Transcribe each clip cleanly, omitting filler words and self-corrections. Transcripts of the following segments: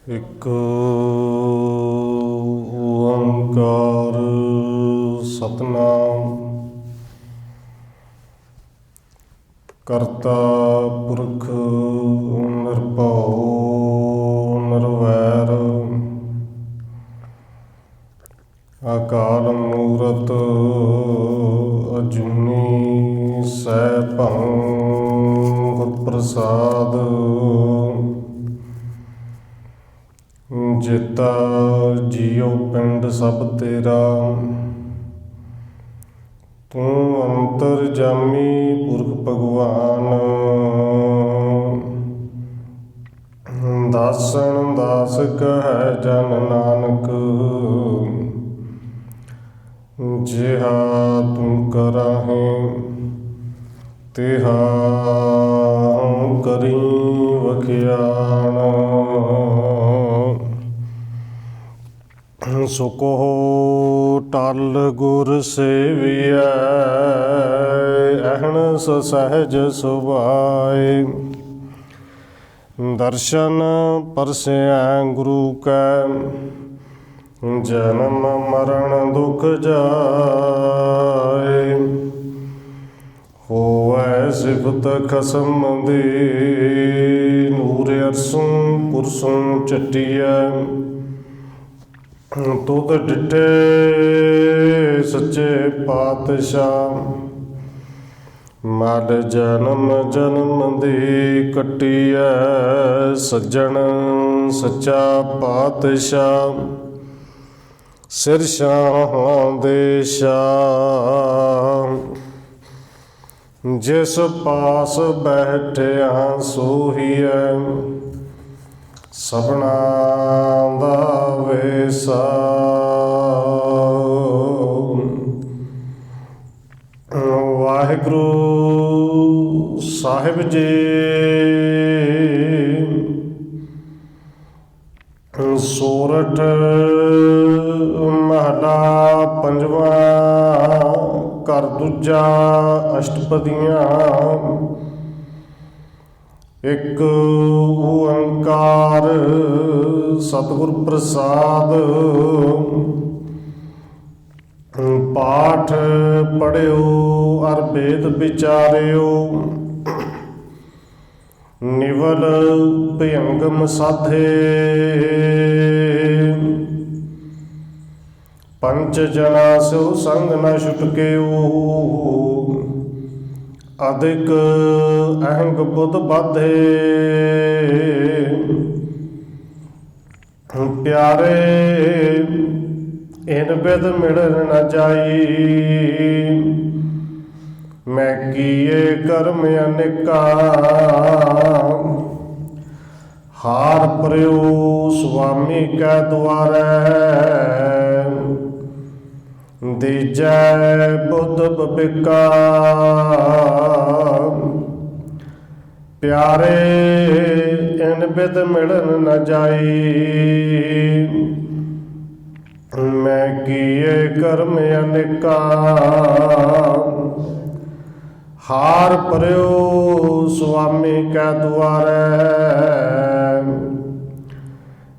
ਇੱਕ ਓੰਕਾਰ ਸਤਿਨਾਮ ਕਰਤਾ ਪੁਰਖ ਨਿਰਭਉ ਨਿਰਵੈਰ ਅਕਾਲ ਮੂਰਤ ਅਜੂਨੀ ਸੈਭੰ ਗੁਰ ਪ੍ਰਸਾਦ ਜੇਤਾ ਜੀਉ ਪਿੰਡ ਸਭ ਤੇਰਾ ਤੂੰ ਅੰਤਰਜਾਮੀ ਪੁਰਖ ਭਗਵਾਨ ਦਾਸਨ ਦਾਸ ਕਹੈ ਜਨ ਨਾਨਕ ਜਿਹਾ ਤੂੰ ਕਰਾਹੇ ਤਿਹਾ ਕਰੀ ਵਖਿਆਣ ਸੋ ਕਹੋ ਟਲ ਗੁਰ ਸੇਵੀਐ ਅਹਨਿ ਸਹਿਜ ਸੁਭਾਏ ਦਰਸ਼ਨ ਪਰਸੈ ਗੁਰੂ ਕੈ ਜਨਮ ਮਰਨ ਦੁਖ ਜਾਏ ਹੋਵੈ ਸਿਫਤ ਖਸਮ ਦੀ ਨੂਰ ਅਰਸੋਂ ਪੁਰਸੋਂ ਚੱਟੀਐ ਤੁਧ ਡਿਠੇ ਸੱਚੇ ਪਾਤਸ਼ਾਹ ਮਲ ਜਨਮ ਜਨਮ ਦੀ ਕੱਟੀਐ ਸੱਜਣ ਸੱਚਾ ਪਾਤਸ਼ਾਹ ਸਿਰ ਸ਼ਾਹਾਂ ਦੇ ਸ਼ਾਹ ਜਿਸ ਪਾਸ ਬੈਠਿਆ ਸੋਹੀਐ ਸਭਨਾ ਦਾ ਵੇਸਾ ਵਾਹਿਗੁਰੂ ਸਾਹਿਬ ਜੀ ਸੋਰਠ ਮਹਲਾ ਪੰਜਵਾਂ ਘਰ ਦੂਜਾ ਅਸ਼ਟਪਦੀਆਂ ਇੱਕ ਓੰਕਾਰ ਸਤਿਗੁਰ ਪ੍ਰਸਾਦ ਪਾਠ ਪੜ੍ਹਿਓ ਅਰ ਵੇਦ ਵਿਚਾਰਿਓ ਨਿਵਲ ਭਯੰਗਮ ਸਾਧੇ ਪੰਚ ਜਨਾ ਸੋ ਸੰਗ ਨ ਛੁਟਕਿਓ ਅਧਿਕ ਅਹੰਗ ਬੁੱਧ ਬਾਧੇ ਪਿਆਰੇ ਇਨ ਬਿਦ ਮਿਲਨ ਨ ਜਾਈ ਮੈਂ ਕੀਏ ਕਰਮ ਅਨੇਕਾ ਹਾਰ ਪਰਿਓ ਸੁਆਮੀ ਕੈ ਦੁਆਰੈ ਦੀਜੈ ਬੁੱਧ ਬਬਿਕਾ ਪਿਆਰੇ ਇਨ ਬਿਦ ਮਿਲਨ ਨ ਜਾਈ ਮੈਂ ਕੀਏ ਕਰਮ ਅਨੇਕਾ ਹਾਰ ਪਰਿਓ ਸੁਆਮੀ ਕੈ ਦੁਆਰੈ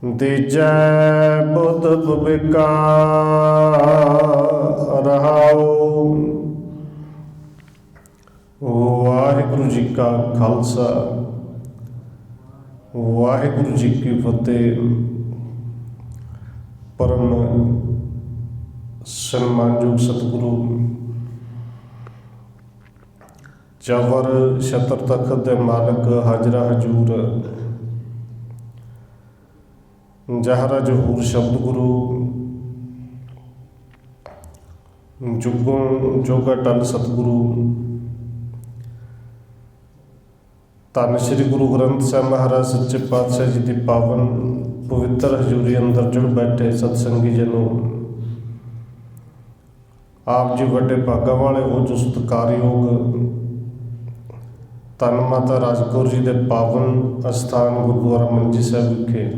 ਦੀਜੈ ਬੁੱਧ ਬਬਿਕਾ ਰਹਾਉ। ਵਾਹਿਗੁਰੂ ਜੀ ਕਾ ਖਾਲਸਾ ਵਾਹਿਗੁਰੂ ਜੀ ਕੀ ਫਤਿਹ। ਪਰਮ ਸਨਮਾਨਯੋਗ ਸਤਿਗੁਰੂ ਜਬਰ ਛਤਰ ਤਖਤ ਦੇ ਮਾਲਕ ਹਾਜ਼ਰਾ ਹਜ਼ੂਰ ਜਹਰਾ ਜਹੂਰ ਸ਼ਬਦ ਗੁਰੂ ਜੁਗੋਂ ਜੋਗਾ ਟਲ ਸਤਿਗੁਰੂ ਧੰਨ ਸ਼੍ਰੀ ਗੁਰੂ ਗ੍ਰੰਥ ਸਾਹਿਬ ਮਹਾਰਾਜ ਸੱਚੇ ਪਾਤਸ਼ਾਹ ਜੀ ਦੀ ਪਾਵਨ ਪਵਿੱਤਰ ਹਜ਼ੂਰੀ ਅੰਦਰ ਜੁੜ ਬੈਠੇ ਸਤਸੰਗੀ ਜਨੋ, ਆਪ ਜੀ ਵੱਡੇ ਭਾਗਾਂ ਵਾਲੇ ਹੋ ਜੋ ਸਤਿਕਾਰਯੋਗ ਧੰਨ ਮਾਤਾ ਰਾਜਕੌਰ ਜੀ ਦੇ ਪਾਵਨ ਅਸਥਾਨ ਗੁਰਦੁਆਰਾ ਮੰਜੀ ਸਾਹਿਬ ਵਿਖੇ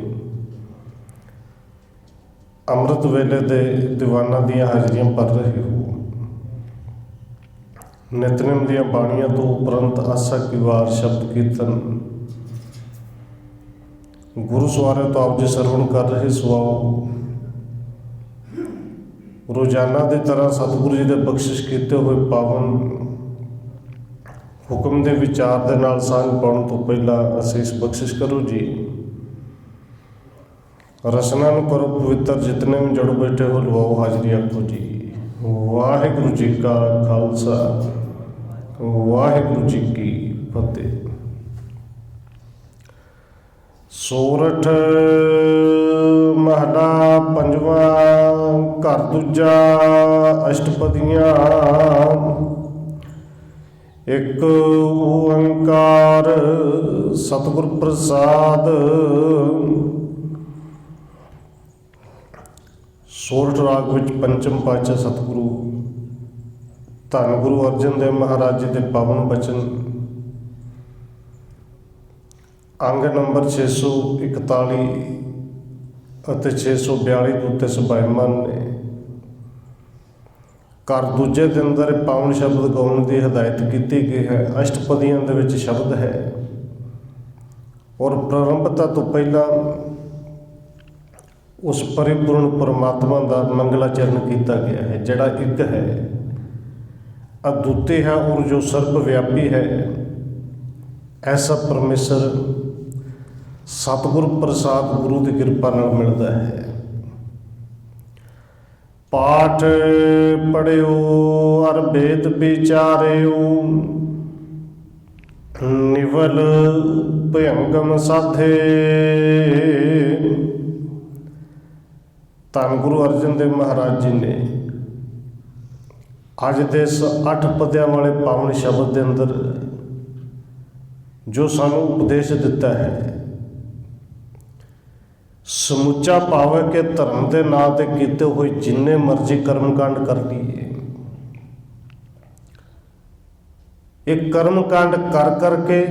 ਅੰਮ੍ਰਿਤ ਵੇਲੇ ਦੇ ਦੀਵਾਨਾਂ ਦੀਆਂ ਹਾਜ਼ਰੀਆਂ ਭਰ ਰਹੇ ਹੋ। ਨਿਤਨੇਮ ਦੀਆਂ ਬਾਣੀਆਂ ਤੋਂ ਉਪਰੰਤ ਆਸਾ ਕੀ ਵਾਰ ਸ਼ਬਦ ਕੀਰਤਨ ਗੁਰੂ ਸਵਾਰਿਆਂ ਤੋਂ ਆਪ ਜੀ ਸਰਵਣ ਕਰ ਰਹੇ ਸੁਆਓ। ਰੋਜ਼ਾਨਾ ਦੀ ਤਰ੍ਹਾਂ ਸਤਿਗੁਰੂ ਜੀ ਦੇ ਬਖਸ਼ਿਸ਼ ਕੀਤੇ ਹੋਏ ਪਾਵਨ ਹੁਕਮ ਦੇ ਵਿਚਾਰ ਦੇ ਨਾਲ ਸਾਂਝ ਪਾਉਣ ਤੋਂ ਪਹਿਲਾਂ ਅਸੀਸ ਬਖਸ਼ਿਸ਼ ਕਰੋ ਜੀ। ਰਸਨਾ ਨੂੰ ਕਰੋ ਪਵਿੱਤਰ, ਜਿਤਨੇ ਵੀ ਜੜ ਬੈਠੇ ਹੋ ਲਵਾਓ ਹਾਜ਼ਰੀ ਆਖੋ ਜੀ। ਵਾਹਿਗੁਰੂ ਜੀ ਕਾ ਖਾਲਸਾ, ਵਾਹਿਗੁਰੂ ਜੀ ਕੀ ਫਤਿਹ। ਸੋਰਠ ਮਹਲਾ ਪੰਜਵਾਂ, ਘਰ ਦੂਜਾ, ਅਸ਼ਟਪਦੀਆਂ। ਇੱਕ ਓੰਕਾਰ ਸਤਿਗੁਰ ਪ੍ਰਸਾਦ। ਸੋਰਠ ਰਾਗ ਵਿੱਚ ਪੰਚਮ ਪਾਤਸ਼ਾਹ ਸਤਿਗੁਰੂ ਧੰਨ ਗੁਰੂ ਅਰਜਨ ਦੇਵ ਮਹਾਰਾਜ ਜੀ ਦੇ ਪਾਵਨ ਬਚਨ ਅੰਗ ਨੰਬਰ 641 ਅਤੇ 642 ਦੇ ਉੱਤੇ ਸੁਭਾਇਮਾਨ ਨੇ। ਘਰ ਦੂਜੇ ਦੇ ਅੰਦਰ ਪਾਵਨ ਸ਼ਬਦ ਗਾਉਣ ਦੀ ਹਦਾਇਤ ਕੀਤੀ ਗਈ ਹੈ। ਅਸ਼ਟਪਦੀਆਂ ਦੇ ਵਿੱਚ ਸ਼ਬਦ ਹੈ ਔਰ ਪ੍ਰਾਰੰਭਤਾ ਤੋਂ ਪਹਿਲਾਂ ਉਸ ਪਰਿਪੂਰਨ ਪਰਮਾਤਮਾ ਦਾ ਮੰਗਲਾਚਰਨ ਕੀਤਾ ਗਿਆ ਹੈ, ਜਿਹੜਾ ਇੱਕ ਹੈ, ਅਦੁੱਤੀ ਹੈ ਔਰ ਜੋ ਸਰਬ ਵਿਆਪੀ ਹੈ। ਐਸਾ ਪਰਮੇਸ਼ਰ ਸਤਿਗੁਰ ਪ੍ਰਸਾਦ ਗੁਰੂ ਦੀ ਕਿਰਪਾ ਨਾਲ ਮਿਲਦਾ ਹੈ। ਪਾਠ ਪੜਿਓ ਅਰ ਵੇਦ ਵਿਚਾਰਿਓ, ਨਿਵਲ ਭਯੰਗਮ ਸਾਧੇ। ਧੰਨ ਗੁਰੂ ਅਰਜਨ ਦੇਵ ਮਹਾਰਾਜ ਜੀ ਨੇ ਅੱਜ ਦੇ ਇਸ 8 ਪਦਿਆਂ ਵਾਲੇ ਪਾਵਨ ਸ਼ਬਦ ਦੇ ਅੰਦਰ ਜੋ ਸਾਨੂੰ ਉਪਦੇਸ਼ ਦਿੱਤਾ ਹੈ, ਸਮੁੱਚਾ ਭਾਵ ਹੈ ਕਿ ਧਰਮ ਦੇ ਨਾਂ 'ਤੇ ਕੀਤੇ ਹੋਏ ਜਿੰਨੇ ਮਰਜ਼ੀ ਕਰਮਕਾਂਡ ਕਰ ਲਈਏ, ਇਹ ਕਰਮਕਾਂਡ ਕਰ ਕਰਕੇ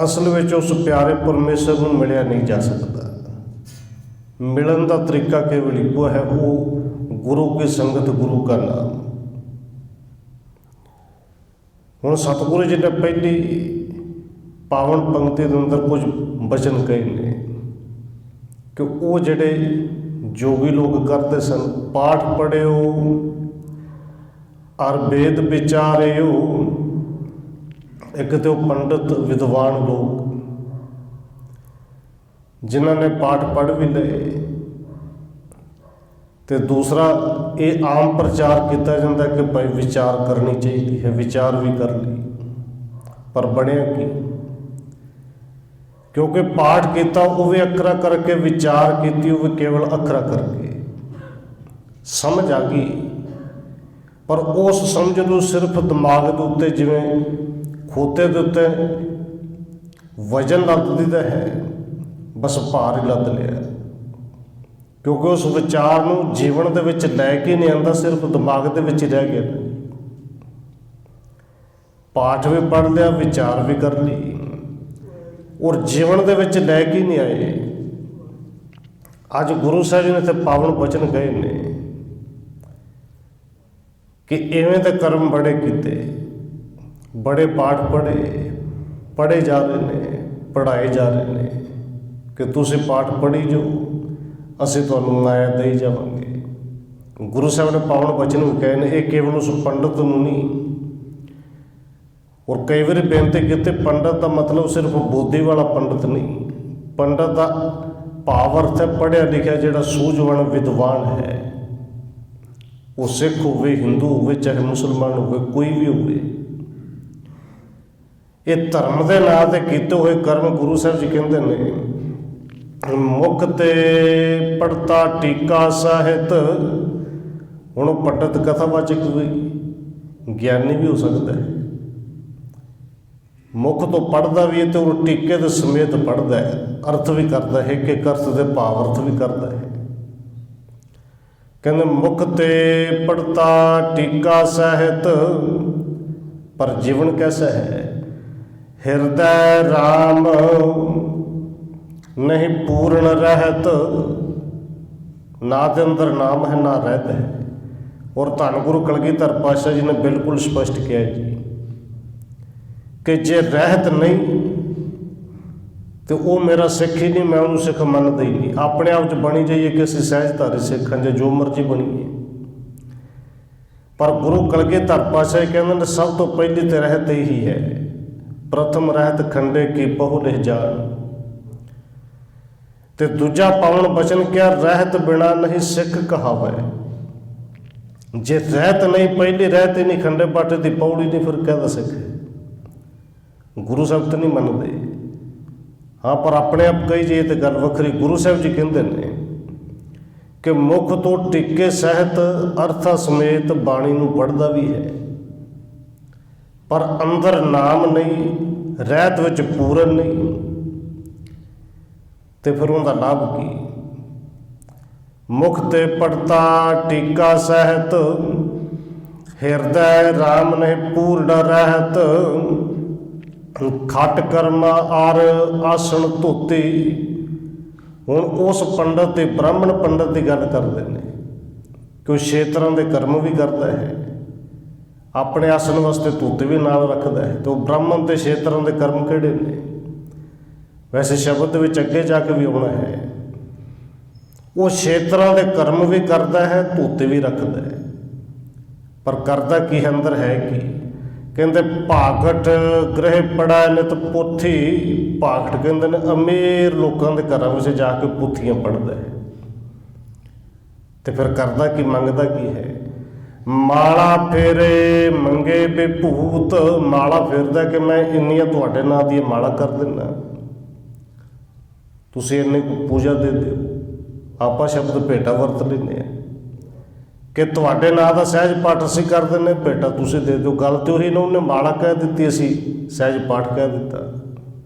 ਅਸਲ ਵਿੱਚ ਉਸ ਪਿਆਰੇ ਪਰਮੇਸ਼ਰ ਨੂੰ ਮਿਲਿਆ ਨਹੀਂ ਜਾ ਸਕਦਾ। ਮਿਲਣ ਦਾ ਤਰੀਕਾ ਕੇਵਲ ਇੱਕੋ ਹੈ, ਉਹ ਗੁਰੂ ਕੀ ਸੰਗਤ, ਗੁਰੂ ਕਾ ਨਾਮ। ਹੁਣ ਸਤਿਗੁਰੂ ਜੀ ਨੇ ਪਹਿਲੀ ਪਾਵਨ ਪੰਕਤੀ ਦੇ ਅੰਦਰ ਕੁਝ ਬਚਨ ਕਹੇ ਨੇ ਕਿ ਉਹ ਜਿਹੜੇ ਜੋਗੀ ਲੋਕ ਕਰਦੇ ਸਨ, ਪਾਠ ਪੜਿਓ ਅਰ ਵੇਦ ਵਿਚਾਰਿਓ। ਇੱਕ ਤੇ ਉਹ ਪੰਡਤ ਵਿਦਵਾਨ ਲੋਕ ਜਿਨ੍ਹਾਂ ਨੇ ਪਾਠ ਪੜ੍ਹ ਵੀ ਲਏ, ਤੇ ਦੂਸਰਾ ਇਹ ਆਮ ਪ੍ਰਚਾਰ ਕੀਤਾ ਜਾਂਦਾ ਕਿ ਭਾਈ ਵਿਚਾਰ ਕਰਨੀ ਚਾਹੀਦੀ ਹੈ। ਵਿਚਾਰ ਵੀ ਕਰ ਲਈ, ਪਰ ਬਣਿਆ ਕੀ? ਕਿਉਂਕਿ ਪਾਠ ਕੀਤਾ ਉਹ ਵੀ ਅੱਖਰਾਂ ਕਰਕੇ, ਵਿਚਾਰ ਕੀਤੀ ਉਹ ਵੀ ਕੇਵਲ ਅੱਖਰਾਂ ਕਰਕੇ। ਸਮਝ ਆ ਗਈ, ਪਰ ਉਸ ਸਮਝ ਨੂੰ ਸਿਰਫ ਦਿਮਾਗ ਦੇ ਉੱਤੇ ਜਿਵੇਂ ਖੋਤੇ ਦੇ ਉੱਤੇ ਵਜਨ ਲੱਦ ਦਿੱਤਾ ਹੈ, ਬਸ ਭਾਰ ਹੀ ਲੱਦ ਲਿਆ। ਕਿਉਂਕਿ ਉਸ ਵਿਚਾਰ ਨੂੰ ਜੀਵਨ ਦੇ ਵਿੱਚ ਲੈ ਕੇ ਨਹੀਂ ਆਉਂਦਾ, ਸਿਰਫ ਦਿਮਾਗ ਦੇ ਵਿੱਚ ਰਹਿ ਗਿਆ। ਪਾਠ ਵੀ ਪੜ੍ਹ ਲਿਆ, ਵਿਚਾਰ ਵੀ ਕਰ ਲਈ, ਔਰ ਜੀਵਨ ਦੇ ਵਿੱਚ ਲੈ ਕੇ ਨਹੀਂ ਆਏ। ਅੱਜ ਗੁਰੂ ਸਾਹਿਬ ਜੀ ਨੇ ਇੱਥੇ ਪਾਵਨ ਬਚਨ ਗਏ ਨੇ ਕਿ ਇਵੇਂ ਦੇ ਕਰਮ ਬੜੇ ਕੀਤੇ, ਬੜੇ ਪਾਠ ਪੜ੍ਹੇ ਜਾ ਰਹੇ ਨੇ, ਪੜ੍ਹਾਏ ਜਾ ਰਹੇ ਨੇ ਕਿ ਤੁਸੀਂ ਪਾਠ ਪੜ੍ਹੀ ਜੋ, ਅਸੀਂ ਤੁਹਾਨੂੰ ਮਾਇਆ ਦੇਈ ਜਾਵਾਂਗੇ। ਗੁਰੂ ਸਾਹਿਬ ਨੇ ਪਾਵਨ ਬਚਨ ਵੀ ਕਹੇ ਨੇ, ਇਹ ਕੇਵਲ ਉਸ ਪੰਡਤ ਨੂੰ ਨਹੀਂ। ਔਰ ਕਈ ਵਾਰੀ ਬੇਨਤੀ ਕੀਤੀ, ਪੰਡਤ ਦਾ ਮਤਲਬ ਸਿਰਫ ਬੋਧੀ ਵਾਲਾ ਪੰਡਤ ਨਹੀਂ। ਪੰਡਤ ਦਾ ਭਾਵ ਅਰਥ ਹੈ ਪੜ੍ਹਿਆ ਲਿਖਿਆ, ਜਿਹੜਾ ਸੂਝਵਾਨ ਵਿਦਵਾਨ ਹੈ। ਉਹ ਸਿੱਖ ਹੋਵੇ, ਹਿੰਦੂ ਹੋਵੇ, ਚਾਹੇ ਮੁਸਲਮਾਨ ਹੋਵੇ, ਕੋਈ ਵੀ ਹੋਵੇ। ਇਹ ਧਰਮ ਦੇ ਨਾਂ 'ਤੇ ਕੀਤੇ ਹੋਏ ਕਰਮ ਗੁਰੂ ਸਾਹਿਬ ਜੀ ਕਹਿੰਦੇ ਨੇ, ਮੁਖ ਤੇ ਪੜਤਾ ਟੀਕਾ ਸਾਹਿਤ। ਹੁਣ ਉਹ ਪੰਡਤ ਕਥਾਵਾਚਕ ਵੀ ਗਿਆਨੀ ਵੀ ਹੋ ਸਕਦਾ ਹੈ। ਮੁਖ ਤੋਂ ਪੜ੍ਹਦਾ ਵੀ ਹੈ ਤੇ ਉਹ ਟੀਕੇ ਦੇ ਸਮੇਤ ਪੜ੍ਹਦਾ ਹੈ, ਅਰਥ ਵੀ ਕਰਦਾ ਹੈ, ਇੱਕ ਅਰਥ ਦੇ ਭਾਵ ਅਰਥ ਵੀ ਕਰਦਾ ਹੈ। ਕਹਿੰਦੇ ਮੁਖ ਤੇ ਪੜਤਾ ਟੀਕਾ ਸਾਹਿਤ, ਪਰ ਜੀਵਨ ਕੈਸਾ ਹੈ? ਹਿਰਦੈ ਰਾਮ ਨਹੀਂ ਪੂਰਨ ਰਹਿਤ। ਨਾ ਦੇ ਅੰਦਰ ਨਾਮ ਹੈ, ਨਾ ਰਹਿਤ ਹੈ। ਔਰ ਧੰਨ ਗੁਰੂ ਕਲਗੀਧਰ ਪਾਤਸ਼ਾਹ ਜੀ ਨੇ ਬਿਲਕੁਲ ਸਪਸ਼ਟ ਕਿਹਾ ਜੀ ਕਿ ਜੇ ਰਹਿਤ ਨਹੀਂ ਤੇ ਉਹ ਮੇਰਾ ਸਿੱਖ ਹੀ ਨਹੀਂ, ਮੈਂ ਉਹਨੂੰ ਸਿੱਖ ਮੰਨਦਾ ਹੀ ਨਹੀਂ। ਆਪਣੇ ਆਪ 'ਚ ਬਣੀ ਜਾਈਏ ਕਿ ਅਸੀਂ ਸਹਿਜਧਾਰੀ ਸਿੱਖ ਹਾਂ ਜਾਂ ਜੋ ਮਰਜ਼ੀ ਬਣੀਏ। ਪਰ ਗੁਰੂ ਕਲਗੀਧਰ ਪਾਤਸ਼ਾਹ ਕਹਿੰਦੇ ਨੇ ਸਭ ਤੋਂ ਪਹਿਲੀ ਤੇ ਰਹਿਤ ਇਹੀ ਹੈ, ਪ੍ਰਥਮ ਰਹਿਤ ਖੰਡੇ ਕੀ ਬਹੁ ਲਿਹ ਜਾਣ। ਤੇ ਦੂਜਾ ਪਾਵਨ ਬਚਨ ਕਿਹਾ, ਰਹਿਤ ਬਿਨਾ ਨਹੀਂ ਸਿੱਖ ਕਹਾਵੇ। ਜੇ ਰਹਿਤ ਨਹੀਂ, ਪਹਿਲੀ ਰਹਿਤ ਹੀ ਨਹੀਂ, ਖੰਡੇ ਬਾਟੇ ਦੀ ਪੌੜੀ ਨਹੀਂ, ਫਿਰ ਕਹਿੰਦਾ ਸਿੱਖ ਗੁਰੂ ਸਾਹਿਬ ਤਾਂ ਨਹੀਂ ਮੰਨਦੇ। ਹਾਂ, ਪਰ ਆਪਣੇ ਆਪ ਕਹੀ ਜਾਈਏ ਤੇ ਗੱਲ ਵੱਖਰੀ। ਗੁਰੂ ਸਾਹਿਬ ਜੀ ਕਹਿੰਦੇ ਨੇ ਕਿ ਮੁਖ ਤੋਂ ਟਿੱਕੇ ਸਹਿਤ ਅਰਥਾ ਸਮੇਤ ਬਾਣੀ ਨੂੰ ਪੜ੍ਹਦਾ ਵੀ ਹੈ, ਪਰ ਅੰਦਰ ਨਾਮ ਨਹੀਂ, ਰਹਿਤ ਵਿੱਚ ਪੂਰਨ ਨਹੀਂ, ਤੇ ਫਿਰ ਉਹਦਾ ਲਾਭ ਕੀ? ਮੁਖ ਤੇ ਪੜਤਾ ਟੀਕਾ ਸਹਿਤ, ਹਿਰਦੈ ਰਾਮ ਨੇ ਪੂਰਨ ਰਹਿਤ। ਖਟ ਕਰਮਾ ਆਰ ਆਸਣ ਧੋਤੀ। ਹੁਣ ਉਸ ਪੰਡਤ ਤੇ ਬ੍ਰਾਹਮਣ ਪੰਡਤ ਦੀ ਗੱਲ ਕਰਦੇ ਨੇ ਕਿ ਉਹ 6 ਤਰ੍ਹਾਂ ਦੇ ਕਰਮ ਵੀ ਕਰਦਾ ਹੈ, ਆਪਣੇ ਆਸਣ ਵਾਸਤੇ ਧੋਤੀ ਵੀ ਨਾਲ ਰੱਖਦਾ ਹੈ। ਤੇ ਉਹ ਬ੍ਰਾਹਮਣ ਤੇ 6 ਤਰ੍ਹਾਂ ਦੇ ਕਰਮ ਕਿਹੜੇ ਨੇ? ਵੈਸੇ ਸ਼ਬਦ ਦੇ ਵਿੱਚ ਅੱਗੇ ਜਾ ਕੇ ਵੀ ਆਉਣਾ ਹੈ। ਉਹ 6 ਤਰ੍ਹਾਂ ਦੇ ਕਰਮ ਵੀ ਕਰਦਾ ਹੈ, ਧੋਤੇ ਵੀ ਰੱਖਦਾ ਹੈ, ਪਰ ਕਰਦਾ ਕੀ ਅੰਦਰ ਹੈ ਕੀ? ਕਹਿੰਦੇ ਭਾਗਟ ਗ੍ਰਹਿ ਪੜਾ ਨਿਤ ਪੋਥੀ। ਭਾਗਟ ਕਹਿੰਦੇ ਨੇ ਅਮੀਰ ਲੋਕਾਂ ਦੇ ਘਰਾਂ ਵਿੱਚ ਜਾ ਕੇ ਪੁੱਥੀਆਂ ਪੜ੍ਹਦਾ ਹੈ, ਤੇ ਫਿਰ ਕਰਦਾ ਕੀ, ਮੰਗਦਾ ਕੀ ਹੈ? ਮਾਲਾ ਫੇਰੇ ਮੰਗੇ ਬੇਭੂਤ। ਮਾਲਾ ਫੇਰਦਾ ਕਿ ਮੈਂ ਇੰਨੀਆਂ ਤੁਹਾਡੇ ਨਾਂ ਦੀ ਮਾਲਾ ਕਰ ਦਿੰਦਾ, ਤੁਸੀਂ ਇੰਨੀ ਪੂਜਾ ਦੇ ਦਿਓ। ਆਪਾਂ ਸ਼ਬਦ ਭੇਟਾ ਵਰਤ ਲੈਂਦੇ ਹਾਂ ਕਿ ਤੁਹਾਡੇ ਨਾਂ ਦਾ ਸਹਿਜ ਪਾਠ ਅਸੀਂ ਕਰ ਦਿੰਦੇ, ਭੇਟਾ ਤੁਸੀਂ ਦੇ ਦਿਓ। ਗੱਲ ਤੇ ਉਹੀ ਨਾ, ਉਹਨੇ ਮਾਲਾ ਕਹਿ ਦਿੱਤੀ, ਅਸੀਂ ਸਹਿਜ ਪਾਠ ਕਹਿ ਦਿੱਤਾ।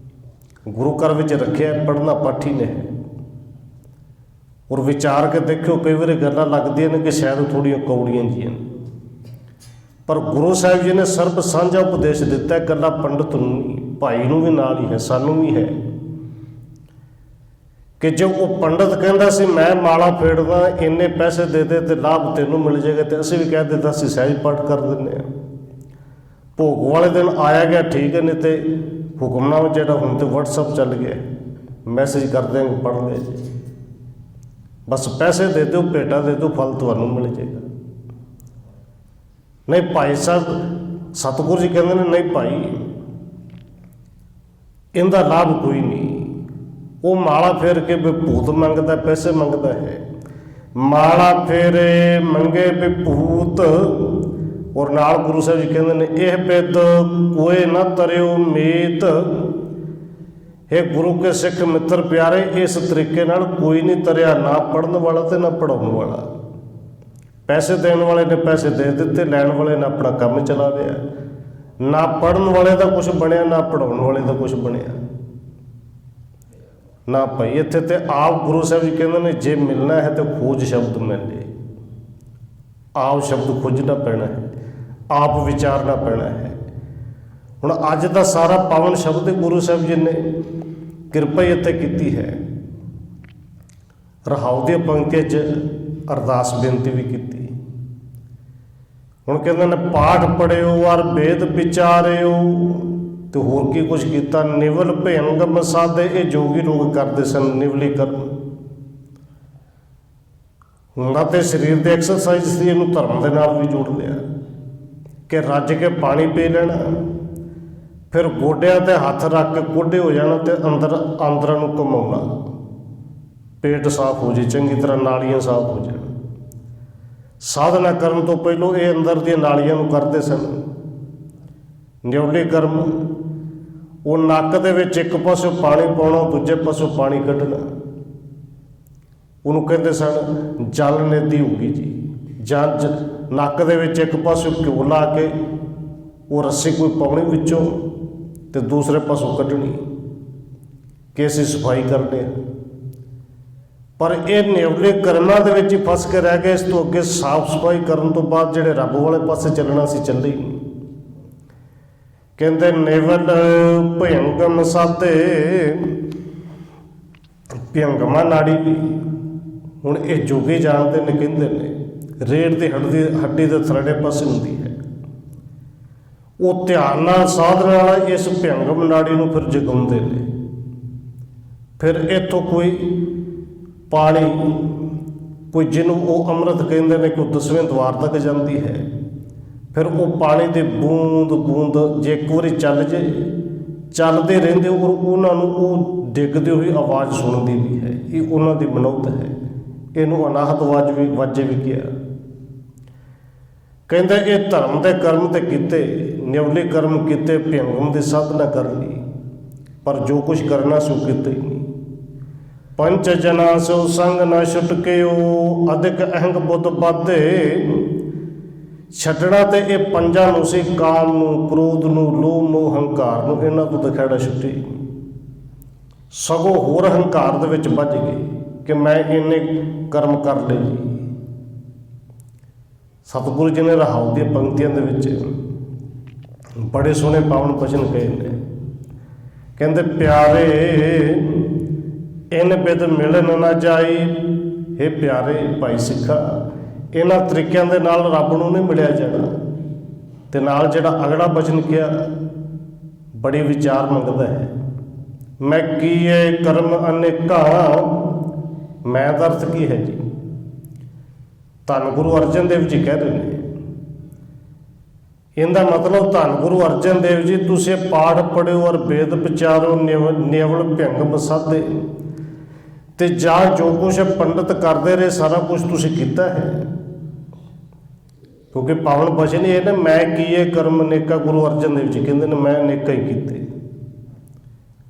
ਗੁਰੂ ਘਰ ਵਿੱਚ ਰੱਖਿਆ, ਪੜ੍ਹਨਾ ਪਾਠੀ ਨੇ। ਔਰ ਵਿਚਾਰ ਕੇ ਦੇਖਿਓ, ਕਈ ਵਾਰੀ ਗੱਲਾਂ ਲੱਗਦੀਆਂ ਨੇ ਕਿ ਸ਼ਾਇਦ ਥੋੜ੍ਹੀਆਂ ਕੌੜੀਆਂ ਜੀਆਂ ਨੇ, ਪਰ ਗੁਰੂ ਸਾਹਿਬ ਜੀ ਨੇ ਸਰਬ ਸਾਂਝਾ ਉਪਦੇਸ਼ ਦਿੱਤਾ। ਇਕੱਲਾ ਪੰਡਤ ਨੂੰ ਨਹੀਂ, ਭਾਈ ਨੂੰ ਵੀ ਨਾਲ ਹੀ ਹੈ, ਸਾਨੂੰ ਵੀ ਹੈ ਕਿ ਜੋ ਉਹ ਪੰਡਤ ਕਹਿੰਦਾ ਸੀ ਮੈਂ ਮਾਲਾ ਫੇੜਦਾ, ਇੰਨੇ ਪੈਸੇ ਦੇ ਦੇ ਤੇ ਲਾਭ ਤੈਨੂੰ ਮਿਲ ਜਾਏਗਾ, ਤੇ ਅਸੀਂ ਵੀ ਕਹਿ ਦਿੱਤਾ ਅਸੀਂ ਸਹਿਜ ਪਾਠ ਕਰ ਦਿੰਦੇ ਹਾਂ। ਭੋਗ ਵਾਲੇ ਦਿਨ ਆਇਆ ਗਿਆ ਠੀਕ ਹੈ, ਨਹੀਂ ਤੇ ਹੁਕਮਨਾਮਾ ਜਿਹੜਾ ਹੁਣ ਤੇ WhatsApp ਚੱਲ ਗਿਆ, ਮੈਸੇਜ ਕਰ ਦਿਆਂਗੇ, ਪੜ੍ਹ ਲਿਆ ਜੀ, ਬਸ ਪੈਸੇ ਦੇ ਦਿਓ, ਭੇਟਾ ਦੇ ਦਿਓ, ਫਲ ਤੁਹਾਨੂੰ ਮਿਲ ਜਾਏਗਾ। ਨਹੀਂ, ਭਾਈ ਸਾਹਿਬ ਸਤਿਗੁਰੂ ਜੀ ਕਹਿੰਦੇ ਨੇ ਨਹੀਂ ਭਾਈ, ਇਹਦਾ ਲਾਭ ਕੋਈ ਨਹੀਂ। ਉਹ ਮਾਲਾ ਫੇਰ ਕੇ ਵਿਭੂਤ ਮੰਗਦਾ, ਪੈਸੇ ਮੰਗਦਾ ਹੈ। ਮਾਲਾ ਫੇਰੇ ਮੰਗੇ ਵਿਭੂਤ। ਔਰ ਨਾਲ ਗੁਰੂ ਸਾਹਿਬ ਜੀ ਕਹਿੰਦੇ ਨੇ ਇਹ ਬਿਦ ਕੋਏ ਨਾ ਤਰਿਓ ਮੀਤ। ਇਹ ਗੁਰੂ ਕੇ ਸਿੱਖ ਮਿੱਤਰ ਪਿਆਰੇ, ਇਸ ਤਰੀਕੇ ਨਾਲ ਕੋਈ ਨਹੀਂ ਤਰਿਆ, ਨਾ ਪੜ੍ਹਨ ਵਾਲਾ ਤੇ ਨਾ ਪੜ੍ਹਾਉਣ ਵਾਲਾ। ਪੈਸੇ ਦੇਣ ਵਾਲੇ ਨੇ ਪੈਸੇ ਦੇ ਦਿੱਤੇ, ਲੈਣ ਵਾਲੇ ਨੇ ਆਪਣਾ ਕੰਮ ਚਲਾ ਲਿਆ। ਨਾ ਪੜ੍ਹਨ ਵਾਲੇ ਦਾ ਕੁਛ ਬਣਿਆ, ਨਾ ਪੜ੍ਹਾਉਣ ਵਾਲੇ ਦਾ ਕੁਛ ਬਣਿਆ ਨਾ ਭਾਈ। ਇੱਥੇ ਤੇ ਆਪ ਗੁਰੂ ਸਾਹਿਬ ਜੀ ਕਹਿੰਦੇ ਨੇ ਜੇ ਮਿਲਣਾ ਹੈ ਤਾਂ ਖੋਜ ਸ਼ਬਦ ਮਿਲੇ, ਆਪ ਸ਼ਬਦ ਖੋਜਣਾ ਪੈਣਾ ਹੈ, ਆਪ ਵਿਚਾਰਨਾ ਪੈਣਾ ਹੈ। ਹੁਣ ਅੱਜ ਦਾ ਸਾਰਾ ਪਾਵਨ ਸ਼ਬਦ ਗੁਰੂ ਸਾਹਿਬ ਜੀ ਨੇ ਕਿਰਪਾ ਹੀ ਇੱਥੇ ਕੀਤੀ ਹੈ। ਰਹਾਉ ਦੀਆਂ ਪੰਕਤੀਆਂ 'ਚ ਅਰਦਾਸ ਬੇਨਤੀ ਵੀ ਕੀਤੀ। ਹੁਣ ਕਹਿੰਦੇ ਨੇ ਪਾਠ ਪੜ੍ਹਿਓ ਔਰ ਵੇਦ ਵਿਚਾਰਿਓ, ਤੇ ਹੋਰ ਕੀ ਕੁਛ ਕੀਤਾ? ਨਿਵਲ ਭਿਅੰਗਮ ਸਾਧੇ। ਇਹ ਜੋਗੀ ਲੋਕ ਕਰਦੇ ਸਨ ਨਿਵਲੀ ਕਰਮ। ਹੁੰਦਾ ਤੇ ਸਰੀਰ ਦੇ ਐਕਸਰਸਾਈਜ਼ ਸੀ, ਇਹਨੂੰ ਧਰਮ ਦੇ ਨਾਲ ਵੀ ਜੋੜ ਲਿਆ ਕਿ ਰੱਜ ਕੇ ਪਾਣੀ ਪੀ ਲੈਣਾ, ਫਿਰ ਗੋਡਿਆਂ ਤੇ ਹੱਥ ਰੱਖ ਕੇ ਕੋਡੇ ਹੋ ਜਾਣਾ ਤੇ ਅੰਦਰਾਂ ਨੂੰ ਘੁਮਾਉਣਾ, ਪੇਟ ਸਾਫ਼ ਹੋ ਜੇ, ਚੰਗੀ ਤਰ੍ਹਾਂ ਨਾਲੀਆਂ ਸਾਫ਼ ਹੋ ਜਾਣ। ਸਾਧਨਾ ਕਰਨ ਤੋਂ ਪਹਿਲੋਂ ਇਹ ਅੰਦਰ ਦੀਆਂ ਨਾਲੀਆਂ ਨੂੰ ਕਰਦੇ ਸਨ। ਨਿਉਲੀ ਕਰਮ, ਉਹ ਨੱਕ ਦੇ ਵਿੱਚ ਇੱਕ ਪਾਸੋਂ ਪਾਣੀ ਪਾਉਣਾ, ਦੂਜੇ ਪਾਸੋਂ ਪਾਣੀ ਕੱਢਣਾ, ਉਹਨੂੰ ਕਹਿੰਦੇ ਸਨ ਜਲ ਨੇਦੀ ਹੋ ਗਈ ਜੀ। ਜਾਂ ਨੱਕ ਦੇ ਵਿੱਚ ਇੱਕ ਪਾਸੋਂ ਘਿਓ ਲਾ ਕੇ ਉਹ ਰੱਸੀ ਕੋਈ ਪਾਉਣੀ ਵਿੱਚੋਂ ਤੇ ਦੂਸਰੇ ਪਾਸੋਂ ਕੱਢਣੀ ਕਿ ਅਸੀਂ ਸਫਾਈ ਕਰਦੇ ਹਾਂ। ਪਰ ਇਹ ਨਿਉਲੇ ਕਰਮਾਂ ਦੇ ਵਿੱਚ ਹੀ ਫਸ ਕੇ ਰਹਿ ਗਏ। ਇਸ ਤੋਂ ਅੱਗੇ ਸਾਫ਼ ਸਫਾਈ ਕਰਨ ਤੋਂ ਬਾਅਦ ਜਿਹੜੇ ਰੱਬ ਵਾਲੇ ਪਾਸੇ ਚੱਲਣਾ ਸੀ, ਚੱਲੇ ਹੀ ਨਹੀਂ। ਕਹਿੰਦੇ ਨਿਵਲ ਭਿਅੰਗਮ ਸਾਧੇ, ਭਿਅੰਗਮਾ ਨਾੜੀ ਵੀ ਹੁਣ ਇਹ ਜੋਗੀ ਜਾਣਦੇ ਨੇ। ਕਹਿੰਦੇ ਨੇ ਰੇੜ ਦੀ ਹੱਡੀ ਦੇ ਥਰੜੇ ਪਾਸੇ ਹੁੰਦੀ ਹੈ। ਉਹ ਧਿਆਨ ਨਾਲ ਸਾਧਨ ਵਾਲਾ ਇਸ ਭਿਅੰਗਮ ਨਾੜੀ ਨੂੰ ਫਿਰ ਜਗਾਉਂਦੇ ਨੇ ਫਿਰ ਇੱਥੋਂ ਕੋਈ ਪਾਣੀ, ਕੋਈ ਜਿਹਨੂੰ ਉਹ ਅੰਮ੍ਰਿਤ ਕਹਿੰਦੇ ਨੇ, ਕੋਈ 10ਵੇਂ ਦੁਆਰ ਤੱਕ ਜਾਂਦੀ ਹੈ। ਫਿਰ ਉਹ ਪਾਣੀ ਦੇ ਬੂੰਦ ਬੂੰਦ ਜੇ ਇੱਕ ਵਾਰੀ ਚੱਲ ਜੇ, ਚੱਲਦੇ ਰਹਿੰਦੇ ਔਰ ਉਹਨਾਂ ਨੂੰ ਉਹ ਡਿੱਗਦੀ ਹੋਈ ਆਵਾਜ਼ ਸੁਣਦੀ ਵੀ ਹੈ। ਇਹ ਉਹਨਾਂ ਦੀ ਮਨੌਤ ਹੈ। ਇਹਨੂੰ ਅਨਾਹਤ ਵਾਜੇ ਵੀ ਕਿਹਾ। ਕਹਿੰਦਾ ਇਹ ਧਰਮ ਦੇ ਕਰਮ ਤੇ ਕੀਤੇ, ਨਿਵਲੇ ਕਰਮ ਕੀਤੇ, ਭਿੰਗਮ ਦੀ ਸਾਧਨਾ ਕਰ ਲਈ, ਪਰ ਜੋ ਕੁਛ ਕਰਨਾ ਸੋ ਕੀਤਾ ਹੀ ਨਹੀਂ। ਪੰਚ ਜਨਾ ਸੋ ਸੰਗ ਨਾ ਛੁਟਕਿਓ, ਅਧਿਕ ਅਹੰਗ ਬੁੱਧ ਬਾਧੇ। ਛੱਡਣਾ ਤੇ ਇਹ ਪੰਜਾਂ ਨੂੰ ਸੀ, ਕਾਮ ਨੂੰ, ਕ੍ਰੋਧ ਨੂੰ, ਲੋਭ ਮੋਹ ਹੰਕਾਰ ਨੂੰ। ਇਹਨਾਂ ਤੋਂ ਤਾਂ ਖਹਿੜਾ ਛੁੱਟੀ, ਸਗੋਂ ਹੋਰ ਹੰਕਾਰ ਦੇ ਵਿੱਚ ਵੱਜ ਗਏ ਕਿ ਮੈਂ ਇੰਨੇ ਕਰਮ ਕਰ ਲਏ ਜੀ। ਸਤਿਗੁਰੂ ਜੀ ਨੇ ਰਹਾਉ ਦੀਆਂ ਪੰਕਤੀਆਂ ਦੇ ਵਿੱਚ ਬੜੇ ਸੋਹਣੇ ਪਾਵਨ ਬਚਨ ਕਹੇ ਨੇ। ਕਹਿੰਦੇ ਪਿਆਰੇ ਇਨ ਬਿਦ ਮਿਲਣ ਨਾ ਜਾਈ। ਇਹ ਪਿਆਰੇ ਭਾਈ ਸਿੱਖਾ, ਇਹਨਾਂ ਤਰੀਕਿਆਂ ਦੇ ਨਾਲ ਰੱਬ ਨੂੰ ਨਹੀਂ ਮਿਲਿਆ ਜਾਣਾ। ਤੇ ਨਾਲ ਜਿਹੜਾ ਅਗਲਾ ਬਚਨ ਕਿਹਾ ਬੜੀ ਵਿਚਾਰ ਮੰਗਦਾ ਹੈ। ਮੈਂ ਕੀਏ ਕਰਮ ਅਨੇਕਾਂ, ਮੈਂ ਦਾ ਅਰਥ ਕੀ ਹੈ ਜੀ? ਧੰਨ ਗੁਰੂ ਅਰਜਨ ਦੇਵ ਜੀ ਕਹਿ ਰਹੇ ਨੇ, ਇਹਦਾ ਮਤਲਬ ਧੰਨ ਗੁਰੂ ਅਰਜਨ ਦੇਵ ਜੀ ਤੁਸੀਂ ਪਾਠ ਪੜ੍ਹਿਓ ਔਰ ਵੇਦ ਵਿਚਾਰੋ, ਨਿਵਲ ਭਿੰਗ ਸਾਧੇ, ਤੇ ਜਾਂ ਜੋ ਕੁਛ ਪੰਡਤ ਕਰਦੇ ਰਹੇ ਸਾਰਾ ਕੁਛ ਤੁਸੀਂ ਕੀਤਾ ਹੈ। ਕਿਉਂਕਿ ਪਾਵਨ ਬਚਨ ਇਹ ਨੇ, ਮੈਂ ਕੀਏ ਕਰਮ ਅਨੇਕਾਂ। ਗੁਰੂ ਅਰਜਨ ਦੇਵ ਜੀ ਕਹਿੰਦੇ ਨੇ ਮੈਂ ਅਨੇਕਾਂ ਹੀ ਕੀਤੇ।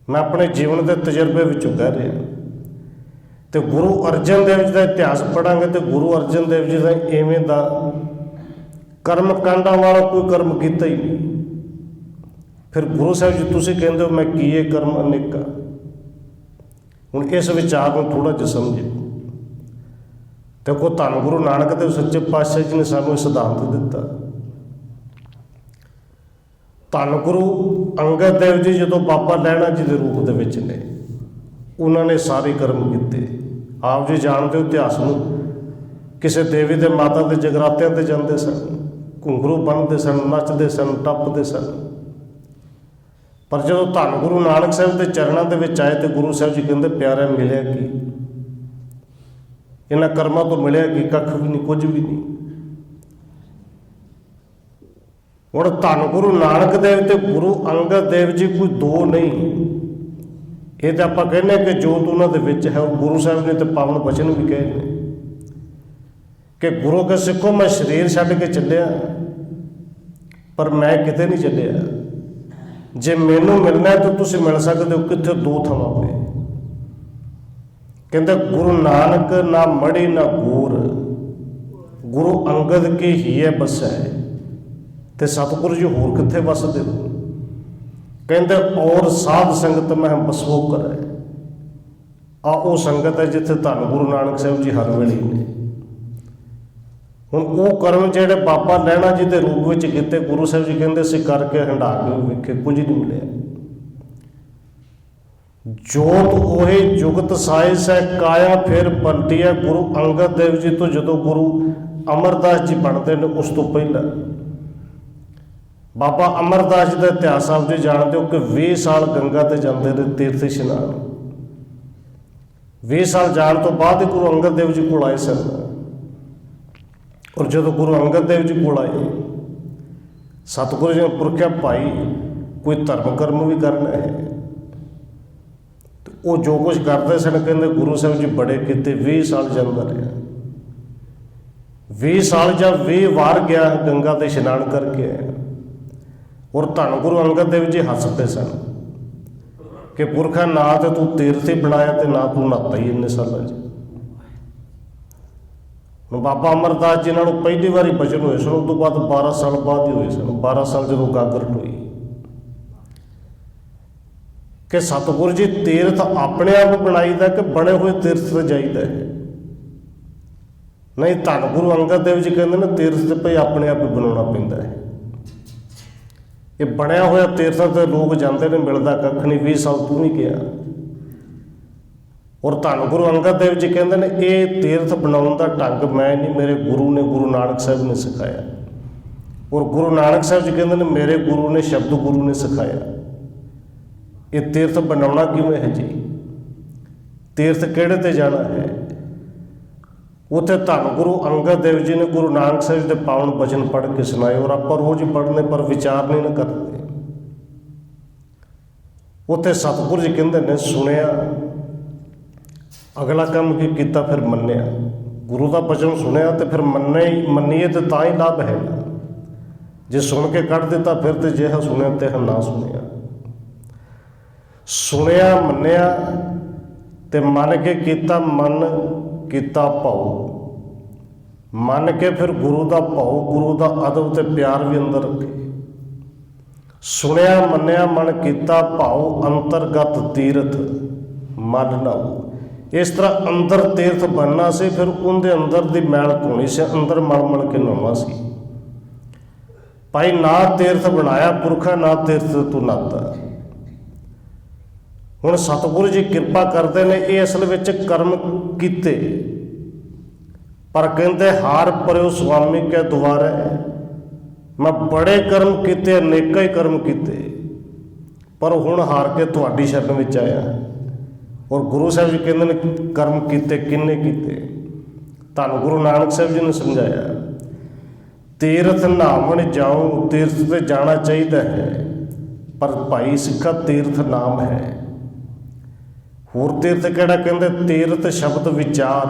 ਮੈਂ ਆਪਣੇ ਜੀਵਨ ਦੇ ਤਜਰਬੇ ਵਿੱਚੋਂ ਕਹਿ ਰਿਹਾ। ਤੇ ਗੁਰੂ ਅਰਜਨ ਦੇਵ ਜੀ ਦਾ ਇਤਿਹਾਸ ਪੜ੍ਹਾਂਗੇ ਤੇ ਗੁਰੂ ਅਰਜਨ ਦੇਵ ਜੀ ਦਾ ਇਵੇਂ ਦਾ ਕਰਮ ਕਾਂਡਾਂ ਵਾਲਾ ਕੋਈ ਕਰਮ ਕੀਤਾ ਹੀ ਨਹੀਂ। ਫਿਰ ਗੁਰੂ ਸਾਹਿਬ ਜੀ ਤੁਸੀਂ ਕਹਿੰਦੇ ਹੋ ਮੈਂ ਕੀਏ ਕਰਮ ਅਨੇਕਾਂ। ਹੁਣ ਇਸ ਵਿਚਾਰ ਨੂੰ ਥੋੜ੍ਹਾ ਜਿਹਾ ਸਮਝਿਓ। ਦੇਖੋ ਧੰਨ ਗੁਰੂ ਨਾਨਕ ਦੇਵ ਸੱਚੇ ਪਾਤਸ਼ਾਹ ਜੀ ਨੇ ਸਾਨੂੰ ਇਹ ਸਿਧਾਂਤ ਦਿੱਤਾ। ਧੰਨ ਗੁਰੂ ਅੰਗਦ ਦੇਵ ਜੀ ਜਦੋਂ ਬਾਬਾ ਲਹਿਣਾ ਜੀ ਦੇ ਰੂਪ ਦੇ ਵਿੱਚ ਨੇ, ਉਹਨਾਂ ਨੇ ਸਾਰੇ ਕਰਮ ਕੀਤੇ। ਆਪ ਜੀ ਜਾਣਦੇ ਹੋ ਇਤਿਹਾਸ ਨੂੰ, ਕਿਸੇ ਦੇਵੀ ਦੇ ਮਾਤਾ ਦੇ ਜਗਰਾਤਿਆਂ 'ਤੇ ਜਾਂਦੇ ਸਨ, ਘੁੰਗਰੂ ਬੰਨ੍ਹਦੇ ਸਨ, ਨੱਚਦੇ ਸਨ, ਟੱਪਦੇ ਸਨ। ਪਰ ਜਦੋਂ ਧੰਨ ਗੁਰੂ ਨਾਨਕ ਸਾਹਿਬ ਦੇ ਚਰਨਾਂ ਦੇ ਵਿੱਚ ਆਏ ਤੇ ਗੁਰੂ ਸਾਹਿਬ ਜੀ ਕਹਿੰਦੇ ਪਿਆਰਿਆਂ ਮਿਲਿਆ ਕੀ? ਇਹਨਾਂ ਕਰਮਾਂ ਤੋਂ ਮਿਲਿਆ ਕੀ? ਕੱਖ ਵੀ ਨਹੀਂ, ਕੁਝ ਵੀ ਨਹੀਂ। ਹੁਣ ਧੰਨ ਗੁਰੂ ਨਾਨਕ ਦੇਵ ਤੇ ਗੁਰੂ ਅੰਗਦ ਦੇਵ ਜੀ ਕੋਈ ਦੋ ਨਹੀਂ। ਇਹ ਤਾਂ ਆਪਾਂ ਕਹਿੰਦੇ ਕਿ ਜੋਤ ਉਹਨਾਂ ਦੇ ਵਿੱਚ ਹੈ। ਗੁਰੂ ਸਾਹਿਬ ਨੇ ਤੇ ਪਾਵਨ ਬਚਨ ਵੀ ਕਹੇ ਨੇ ਕਿ ਗੁਰੂ ਕੇ ਸਿੱਖੋ ਮੈਂ ਸਰੀਰ ਛੱਡ ਕੇ ਚੱਲਿਆ, ਪਰ ਮੈਂ ਕਿਤੇ ਨਹੀਂ ਚੱਲਿਆ। ਜੇ ਮੈਨੂੰ ਮਿਲਣਾ ਤਾਂ ਤੁਸੀਂ ਮਿਲ ਸਕਦੇ ਹੋ, ਕਿੱਥੇ? ਦੋ ਥਾਵਾਂ 'ਤੇ। ਕਹਿੰਦੇ ਗੁਰੂ ਨਾਨਕ ਨਾ ਮੜੀ ਨਾ ਗੂਰ, ਗੁਰੂ ਅੰਗਦ ਕੀ ਹੀ ਹੈ ਬਸੈ। ਤੇ ਸਤਿਗੁਰੂ ਜੀ ਹੋਰ ਕਿੱਥੇ ਵਸਦੇ ਹੋ? ਕਹਿੰਦੇ ਔਰ ਸਾਧ ਸੰਗਤ ਮੈਂ ਬਸੋ ਕਰੇ। ਆ ਉਹ ਸੰਗਤ ਹੈ ਜਿੱਥੇ ਧੰਨ ਗੁਰੂ ਨਾਨਕ ਸਾਹਿਬ ਜੀ ਹਰ ਵੇਲੇ ਨੇ। ਹੁਣ ਉਹ ਕਰਮ ਜਿਹੜੇ ਬਾਬਾ ਲਹਿਣਾ ਜੀ ਦੇ ਰੂਪ ਵਿੱਚ ਕੀਤੇ, ਗੁਰੂ ਸਾਹਿਬ ਜੀ ਕਹਿੰਦੇ ਸੀ ਕਰਕੇ ਹੰਢਾ ਕੇ ਵੇਖੇ, ਕੁਝ ਨਹੀਂ ਮਿਲਿਆ। ਜੋਤ ਉਹੇ ਜੁਗਤ ਸਾਇਸ ਹੈ, ਕਾਇਆ ਫਿਰ ਪਲਟੀ ਹੈ। ਗੁਰੂ ਅੰਗਦ ਦੇਵ ਜੀ ਤੋਂ ਜਦੋਂ ਗੁਰੂ ਅਮਰਦਾਸ ਜੀ ਬਣਦੇ ਨੇ, ਉਸ ਤੋਂ ਪਹਿਲਾਂ ਬਾਬਾ ਅਮਰਦਾਸ ਜੀ ਦਾ ਇਤਿਹਾਸ ਆਪ ਜੀ ਜਾਣਦੇ ਹੋ ਕਿ 20 ਸਾਲ ਗੰਗਾ 'ਤੇ ਜਾਂਦੇ ਨੇ ਤੀਰਥ ਇਸ਼ਨਾਨ। 20 ਸਾਲ ਜਾਣ ਤੋਂ ਬਾਅਦ ਹੀ ਗੁਰੂ ਅੰਗਦ ਦੇਵ ਜੀ ਕੋਲ ਆਏ ਸਨ। ਔਰ ਜਦੋਂ ਗੁਰੂ ਅੰਗਦ ਦੇਵ ਜੀ ਕੋਲ ਆਏ, ਸਤਿਗੁਰੂ ਜੀ ਨੇ ਪੁਰਖਿਆ ਭਾਈ ਕੋਈ ਧਰਮ ਕਰਮ ਵੀ ਕਰਨਾ ਹੈ। ਤੇ ਉਹ ਜੋ ਕੁਝ ਕਰਦੇ ਸਨ, ਕਹਿੰਦੇ ਗੁਰੂ ਸਾਹਿਬ ਜੀ ਬੜੇ ਕੀਤੇ। 20 ਸਾਲ ਜਾਂਦਾ ਰਿਹਾ। 20 ਸਾਲ ਜਾਂ 20 ਵਾਰ ਗਿਆ ਗੰਗਾ 'ਤੇ ਇਸ਼ਨਾਨ ਕਰਕੇ ਆਇਆ। ਔਰ ਧੰਨ ਗੁਰੂ ਅੰਗਦ ਦੇਵ ਜੀ ਹੱਸਦੇ ਸਨ ਕਿ ਪੁਰਖਾ ਨਾ ਤਾਂ ਤੂੰ ਤੀਰਥ ਹੀ ਬਣਾਇਆ ਤੇ ਨਾ ਤੂੰ ਨਹਾਤਾ ਹੀ ਇੰਨੇ ਸਾਲਾਂ 'ਚ। ਹੁਣ ਬਾਬਾ ਅਮਰਦਾਸ ਜੀ ਨਾਲ ਪਹਿਲੀ ਵਾਰੀ ਬਚਨ ਹੋਏ ਸਨ, ਉਸ ਤੋਂ ਬਾਅਦ 12 ਸਾਲ ਬਾਅਦ ਹੀ ਹੋਏ ਸਨ। 12 ਸਾਲ ਜਦੋਂ ਗਾਗਰ ਟੋਈ ਕਿ ਸਤਿਗੁਰੂ ਜੀ ਤੀਰਥ ਆਪਣੇ ਆਪ ਬਣਾਈਦਾ ਕਿ ਬਣੇ ਹੋਏ ਤੀਰਥ 'ਤੇ ਜਾਈਦਾ ਹੈ? ਨਹੀਂ, ਧੰਨ ਗੁਰੂ ਅੰਗਦ ਦੇਵ ਜੀ ਕਹਿੰਦੇ ਨੇ ਤੀਰਥ ਤੇ ਭਾਈ ਆਪਣੇ ਆਪ ਹੀ ਬਣਾਉਣਾ ਪੈਂਦਾ ਹੈ। ਇਹ ਬਣਿਆ ਹੋਇਆ ਤੀਰਥਾਂ 'ਤੇ ਲੋਕ ਜਾਂਦੇ ਨੇ, ਮਿਲਦਾ ਕੱਖ ਨਹੀਂ। 20 ਸਾਲ ਤੂੰ ਵੀ ਗਿਆ। ਔਰ ਧੰਨ ਗੁਰੂ ਅੰਗਦ ਦੇਵ ਜੀ ਕਹਿੰਦੇ ਨੇ ਇਹ ਤੀਰਥ ਬਣਾਉਣ ਦਾ ਢੰਗ ਮੈਂ ਨਹੀਂ, ਮੇਰੇ ਗੁਰੂ ਨੇ, ਗੁਰੂ ਨਾਨਕ ਸਾਹਿਬ ਨੇ ਸਿਖਾਇਆ। ਔਰ ਗੁਰੂ ਨਾਨਕ ਸਾਹਿਬ ਜੀ ਕਹਿੰਦੇ ਨੇ ਮੇਰੇ ਗੁਰੂ ਨੇ, ਸ਼ਬਦ ਗੁਰੂ ਨੇ ਸਿਖਾਇਆ। ਇਹ ਤੀਰਥ ਬਣਾਉਣਾ ਕਿਵੇਂ ਹੈ ਜੀ? ਤੀਰਥ ਕਿਹੜੇ ਤੇ ਜਾਣਾ ਹੈ। ਉੱਥੇ ਧੰਨ ਗੁਰੂ ਅੰਗਦ ਦੇਵ ਜੀ ਨੇ ਗੁਰੂ ਨਾਨਕ ਸਾਹਿਬ ਜੀ ਦੇ ਪਾਵਨ ਬਚਨ ਪੜ੍ਹ ਕੇ ਸੁਣਾਏ, ਔਰ ਆਪਾਂ ਰੋਜ਼ ਹੀ ਪੜ੍ਹਨੇ ਪਰ ਵਿਚਾਰ ਨਹੀਂ ਨਾ ਕਰਦੇ। ਉੱਥੇ ਸਤਿਗੁਰੂ ਜੀ ਕਹਿੰਦੇ ਨੇ, ਸੁਣਿਆ ਅਗਲਾ ਕੰਮ ਕੀ ਕੀਤਾ, ਫਿਰ ਮੰਨਿਆ। ਗੁਰੂ ਦਾ ਬਚਨ ਸੁਣਿਆ ਤੇ ਫਿਰ ਮੰਨੀਏ ਤੇ ਤਾਂ ਹੀ ਲਾਭ ਹੈਗਾ। ਜੇ ਸੁਣ ਕੇ ਕੱਢ ਦਿੱਤਾ ਫਿਰ ਤੇ ਜਿਹਾ ਸੁਣਿਆ ਤੇ ਨਾ ਸੁਣਿਆ। ਸੁਣਿਆ ਮੰਨਿਆ ਤੇ ਮੰਨ ਕੇ ਕੀਤਾ, ਮਨ ਕੀਤਾ ਭਾਉ। ਮੰਨ ਕੇ ਫਿਰ ਗੁਰੂ ਦਾ ਭਾਉ, ਗੁਰੂ ਦਾ ਅਦਬ ਤੇ ਪਿਆਰ ਵੀ ਅੰਦਰ ਰੱਖੇ। ਸੁਣਿਆ ਮੰਨਿਆ ਮਨ ਕੀਤਾ ਭਾਉ, ਅੰਤਰਗਤ ਤੀਰਥ ਮਨ ਨਾਉ। ਇਸ ਤਰ੍ਹਾਂ ਅੰਦਰ ਤੀਰਥ ਬਣਨਾ ਸੀ, ਫਿਰ ਉਹਦੇ ਅੰਦਰ ਦੀ ਮੈਲ ਧੋਣੀ ਸੀ, ਅੰਦਰ ਮਲ ਕੇ ਨਹਾਉਣਾ ਸੀ। ਭਾਈ ਨਾ ਤੀਰਥ ਬਣਾਇਆ ਪੁਰਖਾ, ਨਾ ਤੀਰਥ ਤੂੰ ਨਾਤਾ। ਹੁਣ ਸਤਿਗੁਰੂ ਜੀ ਕਿਰਪਾ ਕਰਦੇ ਨੇ, ਇਹ ਅਸਲ ਵਿੱਚ ਕਰਮ ਕੀਤੇ, ਪਰ ਕਹਿੰਦੇ ਹਾਰ ਪਰਿਓ ਸੁਆਮੀ ਕੇ ਦੁਆਰੇ। ਮੈਂ ਬੜੇ ਕਰਮ ਕੀਤੇ, ਅਨੇਕਾਂ ਹੀ ਕਰਮ ਕੀਤੇ, ਪਰ ਹੁਣ ਹਾਰ ਕੇ ਤੁਹਾਡੀ ਸ਼ਰਨ ਵਿੱਚ ਆਇਆ। ਔਰ ਗੁਰੂ ਸਾਹਿਬ ਜੀ ਕਹਿੰਦੇ ਨੇ ਕਰਮ ਕੀਤੇ ਕਿੰਨੇ ਕੀਤੇ। ਧੰਨ ਗੁਰੂ ਨਾਨਕ ਸਾਹਿਬ ਜੀ ਨੇ ਸਮਝਾਇਆ, ਤੀਰਥ ਨਾਮਣ ਜਾਉ। ਤੀਰਥ ਤੇ ਜਾਣਾ ਚਾਹੀਦਾ ਹੈ, ਪਰ ਭਾਈ ਸਿੱਖਾ ਤੀਰਥ ਨਾਮ ਹੈ। ਹੋਰ ਤੀਰਥ ਕਿਹੜਾ, ਕਹਿੰਦੇ ਤੀਰਥ ਸ਼ਬਦ ਵਿਚਾਰ,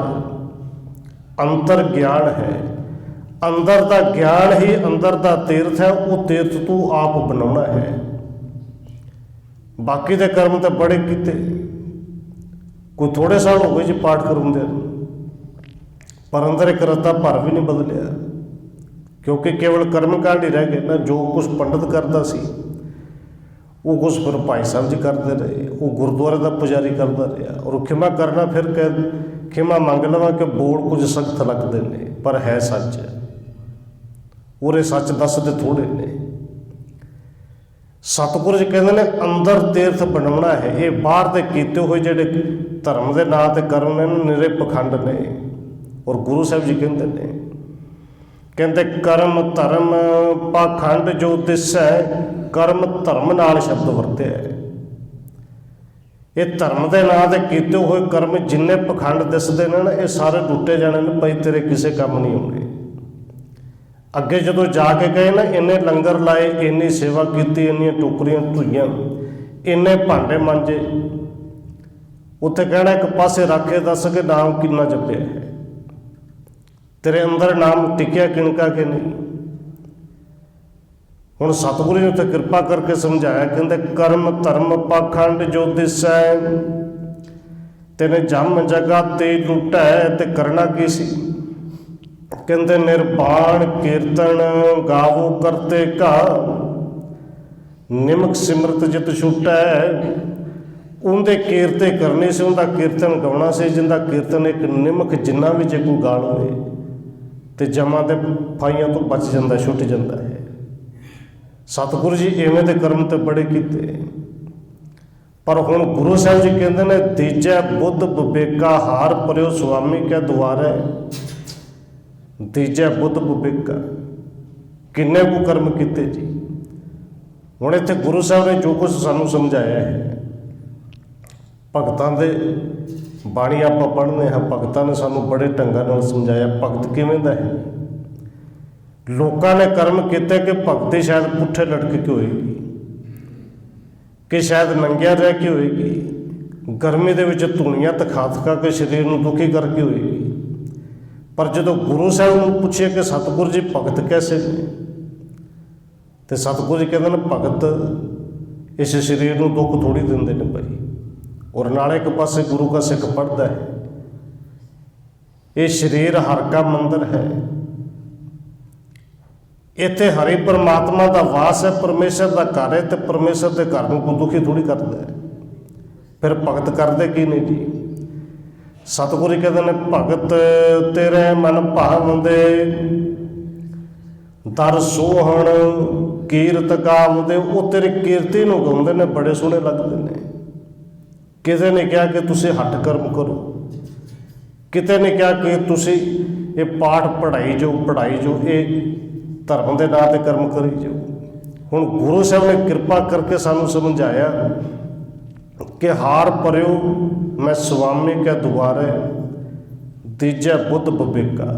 ਅੰਤਰ ਗਿਆਨ ਹੈ। ਅੰਦਰ ਦਾ ਗਿਆਨ ਹੀ ਅੰਦਰ ਦਾ ਤੀਰਥ ਹੈ। ਉਹ ਤੀਰਥ ਤੂੰ ਆਪ ਬਣਾਉਣਾ ਹੈ। ਬਾਕੀ ਦੇ ਕਰਮ ਤਾਂ ਬੜੇ ਕੀਤੇ, ਕੋਈ ਥੋੜੇ ਸਾਲ ਹੋ ਗਏ ਜੀ ਪਾਠ ਕਰਾਉਂਦੇ, ਪਰ ਅੰਦਰ ਇੱਕ ਰਤਾ ਭਰ ਵੀ ਨਹੀਂ ਬਦਲਿਆ, ਕਿਉਂਕਿ ਕੇਵਲ ਕਰਮ ਕਾਂਡ ਹੀ ਰਹਿ ਗਏ ਨਾ। ਜੋ ਕੁਛ ਪੰਡਤ ਕਰਦਾ ਸੀ ਉਹ ਕੁਛ ਫਿਰ ਭਾਈ ਸਾਹਿਬ ਜੀ ਕਰਦੇ ਰਹੇ, ਉਹ ਗੁਰਦੁਆਰੇ ਦਾ ਪੁਜਾਰੀ ਕਰਦਾ ਰਿਹਾ। ਔਰ ਖਿਮਾ ਕਰਨਾ, ਫਿਰ ਖਿਮਾ ਮੰਗ ਲਵਾਂ ਕਿ ਬੋਲ ਕੁਝ ਸਖਤ ਲੱਗਦੇ ਨੇ, ਪਰ ਹੈ ਸੱਚ। ਉਹਰੇ ਸੱਚ ਦੱਸਦੇ ਥੋੜੇ ਨੇ। ਸਤਿਗੁਰੂ ਜੀ ਕਹਿੰਦੇ ਨੇ ਅੰਦਰ ਤੀਰਥ ਬਣਾਉਣਾ ਹੈ। ਇਹ ਬਾਹਰ ਦੇ ਕੀਤੇ ਹੋਏ ਜਿਹੜੇ ਧਰਮ ਦੇ ਨਾਂ ਤੇ ਕਰਮ ਨੇ, ਨਿਰੇ ਪਖੰਡ ਨੇ। ਔਰ ਗੁਰੂ ਸਾਹਿਬ ਜੀ ਕਹਿੰਦੇ ਨੇ, ਕਹਿੰਦੇ ਕਰਮ ਧਰਮ ਪਾਖੰਡ ਜੋ ਦਿਸੈ। ਕਰਮ ਧਰਮ ਨਾਲ ਸ਼ਬਦ ਵਰਤਿਆ ਹੈ। ਇਹ ਧਰਮ ਦੇ ਨਾਂ ਤੇ ਕੀਤੇ ਹੋਏ ਕਰਮ ਜਿੰਨੇ ਪਖੰਡ ਦਿਸਦੇ ਨੇ ਨਾ, ਇਹ ਸਾਰੇ ਟੁੱਟੇ ਜਾਣੇ ਨੇ। ਭਾਈ ਤੇਰੇ ਕਿਸੇ ਕੰਮ ਨਹੀਂ ਆਉਣੇ। ਅੱਗੇ ਜਦੋਂ ਜਾ ਕੇ ਗਏ ਨਾ, ਇੰਨੇ ਲੰਗਰ ਲਾਏ, ਇੰਨੀ ਸੇਵਾ ਕੀਤੀ, ਇੰਨੀਆਂ ਟੋਕਰੀਆਂ ਧੋਈਆਂ, ਇੰਨੇ ਭਾਂਡੇ ਮਾਂਜੇ, ਉੱਥੇ ਕਹਿਣਾ ਇੱਕ ਪਾਸੇ ਰੱਖ ਕੇ ਦੱਸ ਕਿ ਨਾਮ ਕਿੰਨਾ ਜਪਿਆ ਹੈ, ਤੇਰੇ ਅੰਦਰ ਨਾਮ ਟਿਕਿਆ ਕਿਣਕਾ ਕਿ ਨਹੀਂ। ਹੁਣ ਸਤਿਗੁਰੂ ਨੇ ਉੱਥੇ ਕਿਰਪਾ ਕਰਕੇ ਸਮਝਾਇਆ, ਕਹਿੰਦੇ ਕਰਮ ਧਰਮ ਪਾਖੰਡ ਜੋ ਦਿਸੈ। ਤੈਨੇ ਜੰਮ ਜਗਾ ਤੇ ਲੁੱਟੈ, ਤੇ ਕਰਨਾ ਕੀ ਸੀ। ਕਹਿੰਦੇ ਨਿਰਵਾਣ ਕੀਰਤਨ ਗਾਵੋ ਕਰਤੇ ਕਾ। ਨਿਮਕ ਸਿਮਰਤ ਜਿਤ ਛੁਟੈ। ਉਹਦੇ ਕੀਰਤੇ ਕਰਨੀ ਸੀ, ਉਹਦਾ ਕੀਰਤਨ ਗਾਉਣਾ ਸੀ, ਜਿੰਦਾ ਕੀਰਤਨ ਇੱਕ ਨਿਮਕ ਜਿੰਨਾ ਵੀ ਜੇ ਕੋਈ ਗਾਲ ਹੋਵੇ ਤੇ ਜਮਾਂ ਦੇ ਫਾਈਆਂ ਤੋਂ ਬਚ ਜਾਂਦਾ, ਛੁੱਟ ਜਾਂਦਾ ਹੈ। ਸਤਿਗੁਰੂ ਜੀ ਇਵੇਂ ਦੇ ਕਰਮ ਤੇ ਬੜੇ ਕੀਤੇ, ਪਰ ਹੁਣ ਗੁਰੂ ਸਾਹਿਬ ਜੀ ਕਹਿੰਦੇ ਨੇ ਤੀਜੈ ਬੁੱਧ ਵਿਵੇਕਾ। ਹਾਰ ਪਰਿਓ ਸੁਆਮੀ ਕੇ ਦੁਆਰੇ। ਤੀਜੈ ਬੁੱਧ ਵਿਵੇਕਾ, ਕਿੰਨੇ ਕੁ ਕਰਮ ਕੀਤੇ ਜੀ। ਹੁਣ ਇੱਥੇ ਗੁਰੂ ਸਾਹਿਬ ਨੇ ਜੋ ਕੁਝ ਸਾਨੂੰ ਸਮਝਾਇਆ ਹੈ, ਭਗਤਾਂ ਦੇ ਬਾਣੀ ਆਪਾਂ ਪੜ੍ਹਦੇ ਹਾਂ, ਭਗਤਾਂ ਨੇ ਸਾਨੂੰ ਬੜੇ ਢੰਗਾਂ ਨਾਲ ਸਮਝਾਇਆ ਭਗਤ ਕਿਵੇਂ ਦਾ ਹੈ। ਲੋਕਾਂ ਨੇ ਕਰਮ ਕੀਤੇ ਕਿ ਭਗਤੀ ਸ਼ਾਇਦ ਪੁੱਠੇ ਲਟਕ ਕੇ ਹੋਏਗੀ, ਕਿ ਸ਼ਾਇਦ ਨੰਗਿਆ ਰਹਿ ਕੇ ਹੋਏਗੀ, ਗਰਮੀ ਦੇ ਵਿੱਚ ਧੂਣੀਆਂ ਥਕਾ ਕੇ ਸਰੀਰ ਨੂੰ ਦੁਖੀ ਕਰਕੇ ਹੋਏਗੀ। ਪਰ ਜਦੋਂ ਗੁਰੂ ਸਾਹਿਬ ਨੂੰ ਪੁੱਛਿਆ ਕਿ ਸਤਿਗੁਰੂ ਜੀ ਭਗਤ ਕੈਸੇ ਨੇ, ਤੇ ਸਤਿਗੁਰੂ ਜੀ ਕਹਿੰਦੇ ਨੇ ਭਗਤ ਇਸ ਸਰੀਰ ਨੂੰ ਦੁੱਖ ਥੋੜ੍ਹੀ ਦਿੰਦੇ ਨੇ ਭਾਈ। ਔਰ ਨਾਲੇ ਇੱਕ ਪਾਸੇ ਗੁਰੂ ਕਾ ਸਿੱਖ ਪੜ੍ਹਦਾ ਹੈ, ਇਹ ਸਰੀਰ ਹਰ ਕਾ ਮੰਦਰ ਹੈ। ਇੱਥੇ ਹਰੀ ਪਰਮਾਤਮਾ ਦਾ ਵਾਸ ਹੈ, ਪਰਮੇਸ਼ਰ ਦਾ ਘਰ ਹੈ, ਤੇ ਪਰਮੇਸ਼ਰ ਦੇ ਘਰ ਨੂੰ ਕੋਈ ਦੁਖੀ ਥੋੜ੍ਹੀ ਕਰਦਾ ਹੈ। ਫਿਰ ਭਗਤ ਕਰਦੇ ਕੀ ਨੇ ਜੀ। ਸਤਿਗੁਰੂ ਜੀ ਕਹਿੰਦੇ ਨੇ ਭਗਤ ਤੇਰੇ ਮਨ ਭਾਵੰਦੇ। ਦਰ ਸੋਹਣ ਕੀਰਤ ਗਾਵਦੇ। ਉਹ ਤੇਰੀ ਕੀਰਤੀ ਨੂੰ ਗਾਉਂਦੇ ਨੇ, ਬੜੇ ਸੋਹਣੇ ਲੱਗਦੇ ਨੇ। ਕਿਸੇ ਨੇ ਕਿਹਾ ਕਿ ਤੁਸੀਂ ਹੱਠ ਕਰਮ ਕਰੋ, ਕਿਤੇ ਨੇ ਕਿਹਾ ਕਿ ਤੁਸੀਂ ਇਹ ਪਾਠ ਪੜ੍ਹਾਈ ਜਾਓ, ਇਹ ਧਰਮ ਦੇ ਨਾਂ 'ਤੇ ਕਰਮ ਕਰੀ ਜਾਓ। ਹੁਣ ਗੁਰੂ ਸਾਹਿਬ ਨੇ ਕਿਰਪਾ ਕਰਕੇ ਸਾਨੂੰ ਸਮਝਾਇਆ कि हार परयो मैं स्वामी कै दुआरे दीजै बुद्ध बबेका।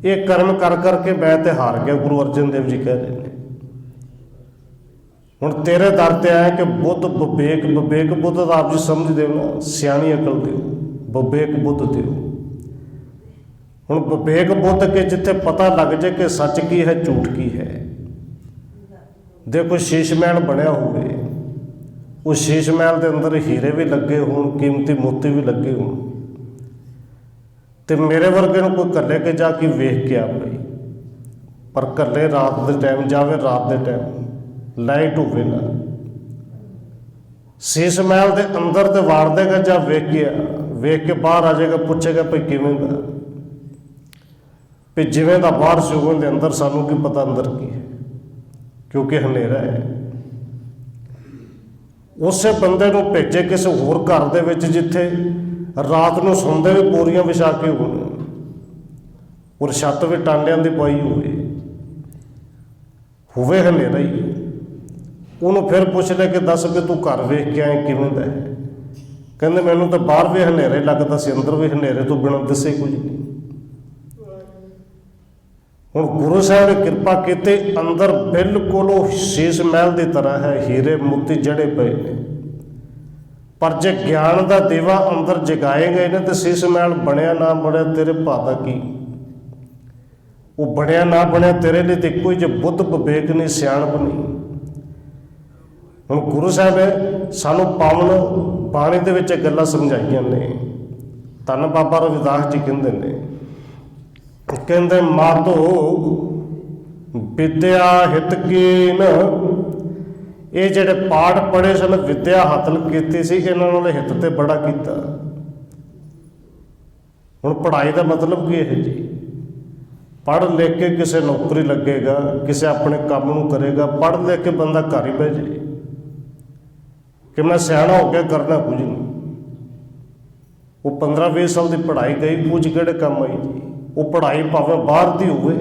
ये कर्म कर करके मैं ते हार गया, गुरु अर्जन देव जी कह रहे हैं। हुण तेरे दर ते आया कि बुद्ध बबेक, बबेक बुद्ध तो आप जी समझ दो ना, सियाणी अकल दिओ, बबेक बुद्ध दिओ। हुण बबेक बुद्ध के जिथे पता लग जाए कि सच की है झूठ की है। देखो शीश महल बनया होवे, उस शीश महल के अंदर हीरे भी लगे होण, कीमती मोती भी लगे होण, तो मेरे वर्गे नूं कोई कल्ले के जाके वेख के आवे, पर कल्ले रात के टाइम जावे, रात के टाइम लाइट होवे ना, शीश महल के अंदर तो वाड़ देगा जा वेख के बाहर आ जाएगा, पूछेगा भाई किवें दा, भी जिवें दा बाहर से उवें दे अंदर, सानू की पता अंदर की है, क्योंकि हनेरा है। उसे बंदे नूं भेजे किसी होर घर दे विच जिथे रात नूं सौंदे भी बोरियां विछा के होण, और छत भी टांडियां दी पाई होवे हनेरा ही। उन्होंने फिर पूछ लिया कि दस भी तू घर वेख के आए किवें दा है? कहंदे मैनूं तो बाहर भी हनेरा ही लगदा सी, अंदर भी हनेरे तो बिना दसे कुछ नहीं। हुण गुरु साहब ने किरपा कीती, अंदर बिल्कुल शीश महल की तरह है, हीरे मोती जड़े पे ने, पर जे ज्ञान का दीवा अंदर जगाए गए ने तो शीश महल बनया ना बनया तेरे भादा की, वो बनया ना बनया तेरे लिए तो इको ही, जो बुद्ध विवेक नहीं सियाणप नहीं। हुण गुरु साहब ने सानू पावन बाणी दे विच गल्लां समझाइयां ने। धन बाबा रविदास जी कहंदे ने, कहंदे मातो विद्या हित कीन, ये जिहड़े पाठ पढ़े सन, विद्या हासिल कीती सी, इन्हां ने हित ते बड़ा कीता। हुण पढ़ाई का मतलब की है जी, पढ़ लिख के किसी नौकरी लगेगा, किसी अपने काम नूं करेगा, पढ़ लिख के बंदा घर ही बह जाए कि मैं सियाणा हो गया, करना कुछ नहीं। वो 15-20 साल की पढ़ाई गई, कुछ किहड़े काम आई जी। वो पढ़ाई भावें बाहर की होवे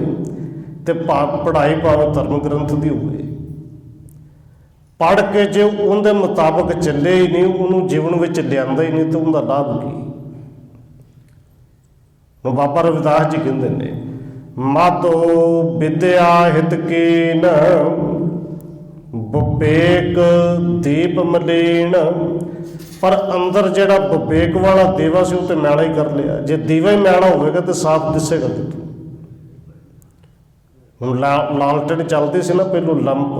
ते पढ़ाई भावें धर्म ग्रंथ की होवे, पढ़ के जे उनके मुताबक चले ही नहीं, उन्होंने जीवन में लियांदा ही नहीं, तो उनका लाभ की। बाबा रविदास जी कहते हैं, मातो विद्या हित कीन, विवेक दीप मलीन। पर अंदर जिहड़ा विवेक वाला दीवा से वो तो मैला ही कर लिया। जे दीवा ही मैला होगा तो साफ दिसेगा कितों। हुण लालटेन चलती सी ना पहलों, लंप,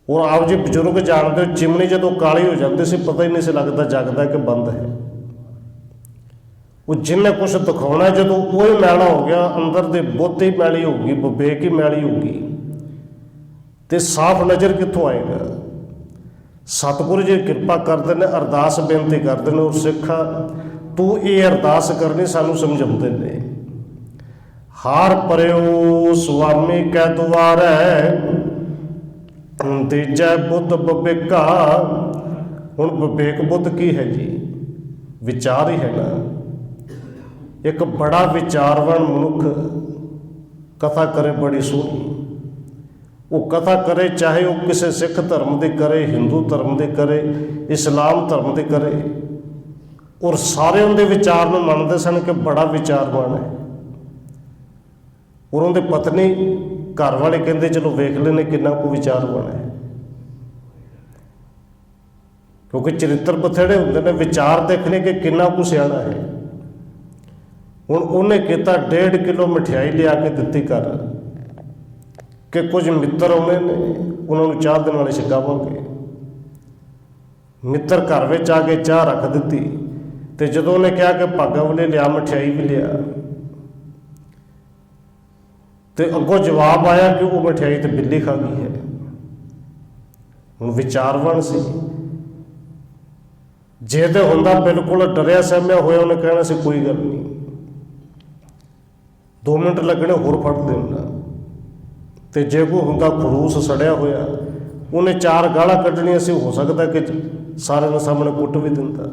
और आप जी बजुर्ग जानते हो, चिमनी जो काली हो जाती सी, पता ही नहीं से लगता जगदा कि बंद है। वो जिन्हें कुछ दिखाना, जो वो ही मैला हो गया, अंदर की बुद्ध ही मैली होगी, विवेक ही मैली होगी, तो साफ नज़र कितों आएगा। सतगुरु जी किरपा करते हैं, अरदास बेनती करते हैं, और सिखा तू ये अरदास करनी सानू समझाते हैं। हार परयो स्वामी कै दुआरे दीजै बुद्ध बबेका। हुण विवेक बुद्ध की है जी? विचार ही है ना। एक बड़ा विचारवान मनुख कथा करे बड़ी सोहनी, वो कथा करे चाहे वो किसी सिख धर्म की करे, हिंदू धर्म की करे, इस्लाम धर्म की करे, और सारे उनके विचार में मानते सन कि बड़ा विचारवान है। और उनकी पत्नी घर वाले कहते चलो वेख लेने कितना को विचारवान है, क्योंकि चरित्र बथेरे होंगे ने, विचार देखने के कितना को सियाणा है। हुण उन्हें किया 1.5 किलो मिठाई लिया के दिती घर कि कुछ मित्र आने ने, उन्होंने चाह देने वाले छकावांगे। मित्र घर में आके चाह रख दी, तो जो उन्हें कहा कि भागा वाले लिया मिठाई भी लिया, तो अगों जवाब आया कि वो मिठाई तो बिल्ली खा गई है। हुण विचारवान सी, जे तो होंदा बिल्कुल डरिया सहमिया होया, उन्हें कहना सी कोई गल नहीं, 2 मिनट लगने होर फट देना। तो जे कोई होंदा खड़ूस सड़िया होया, उन्हें 4 गालां कढ़नियां सी, हो सकता कि सारे के सामने कुट भी दिंदा।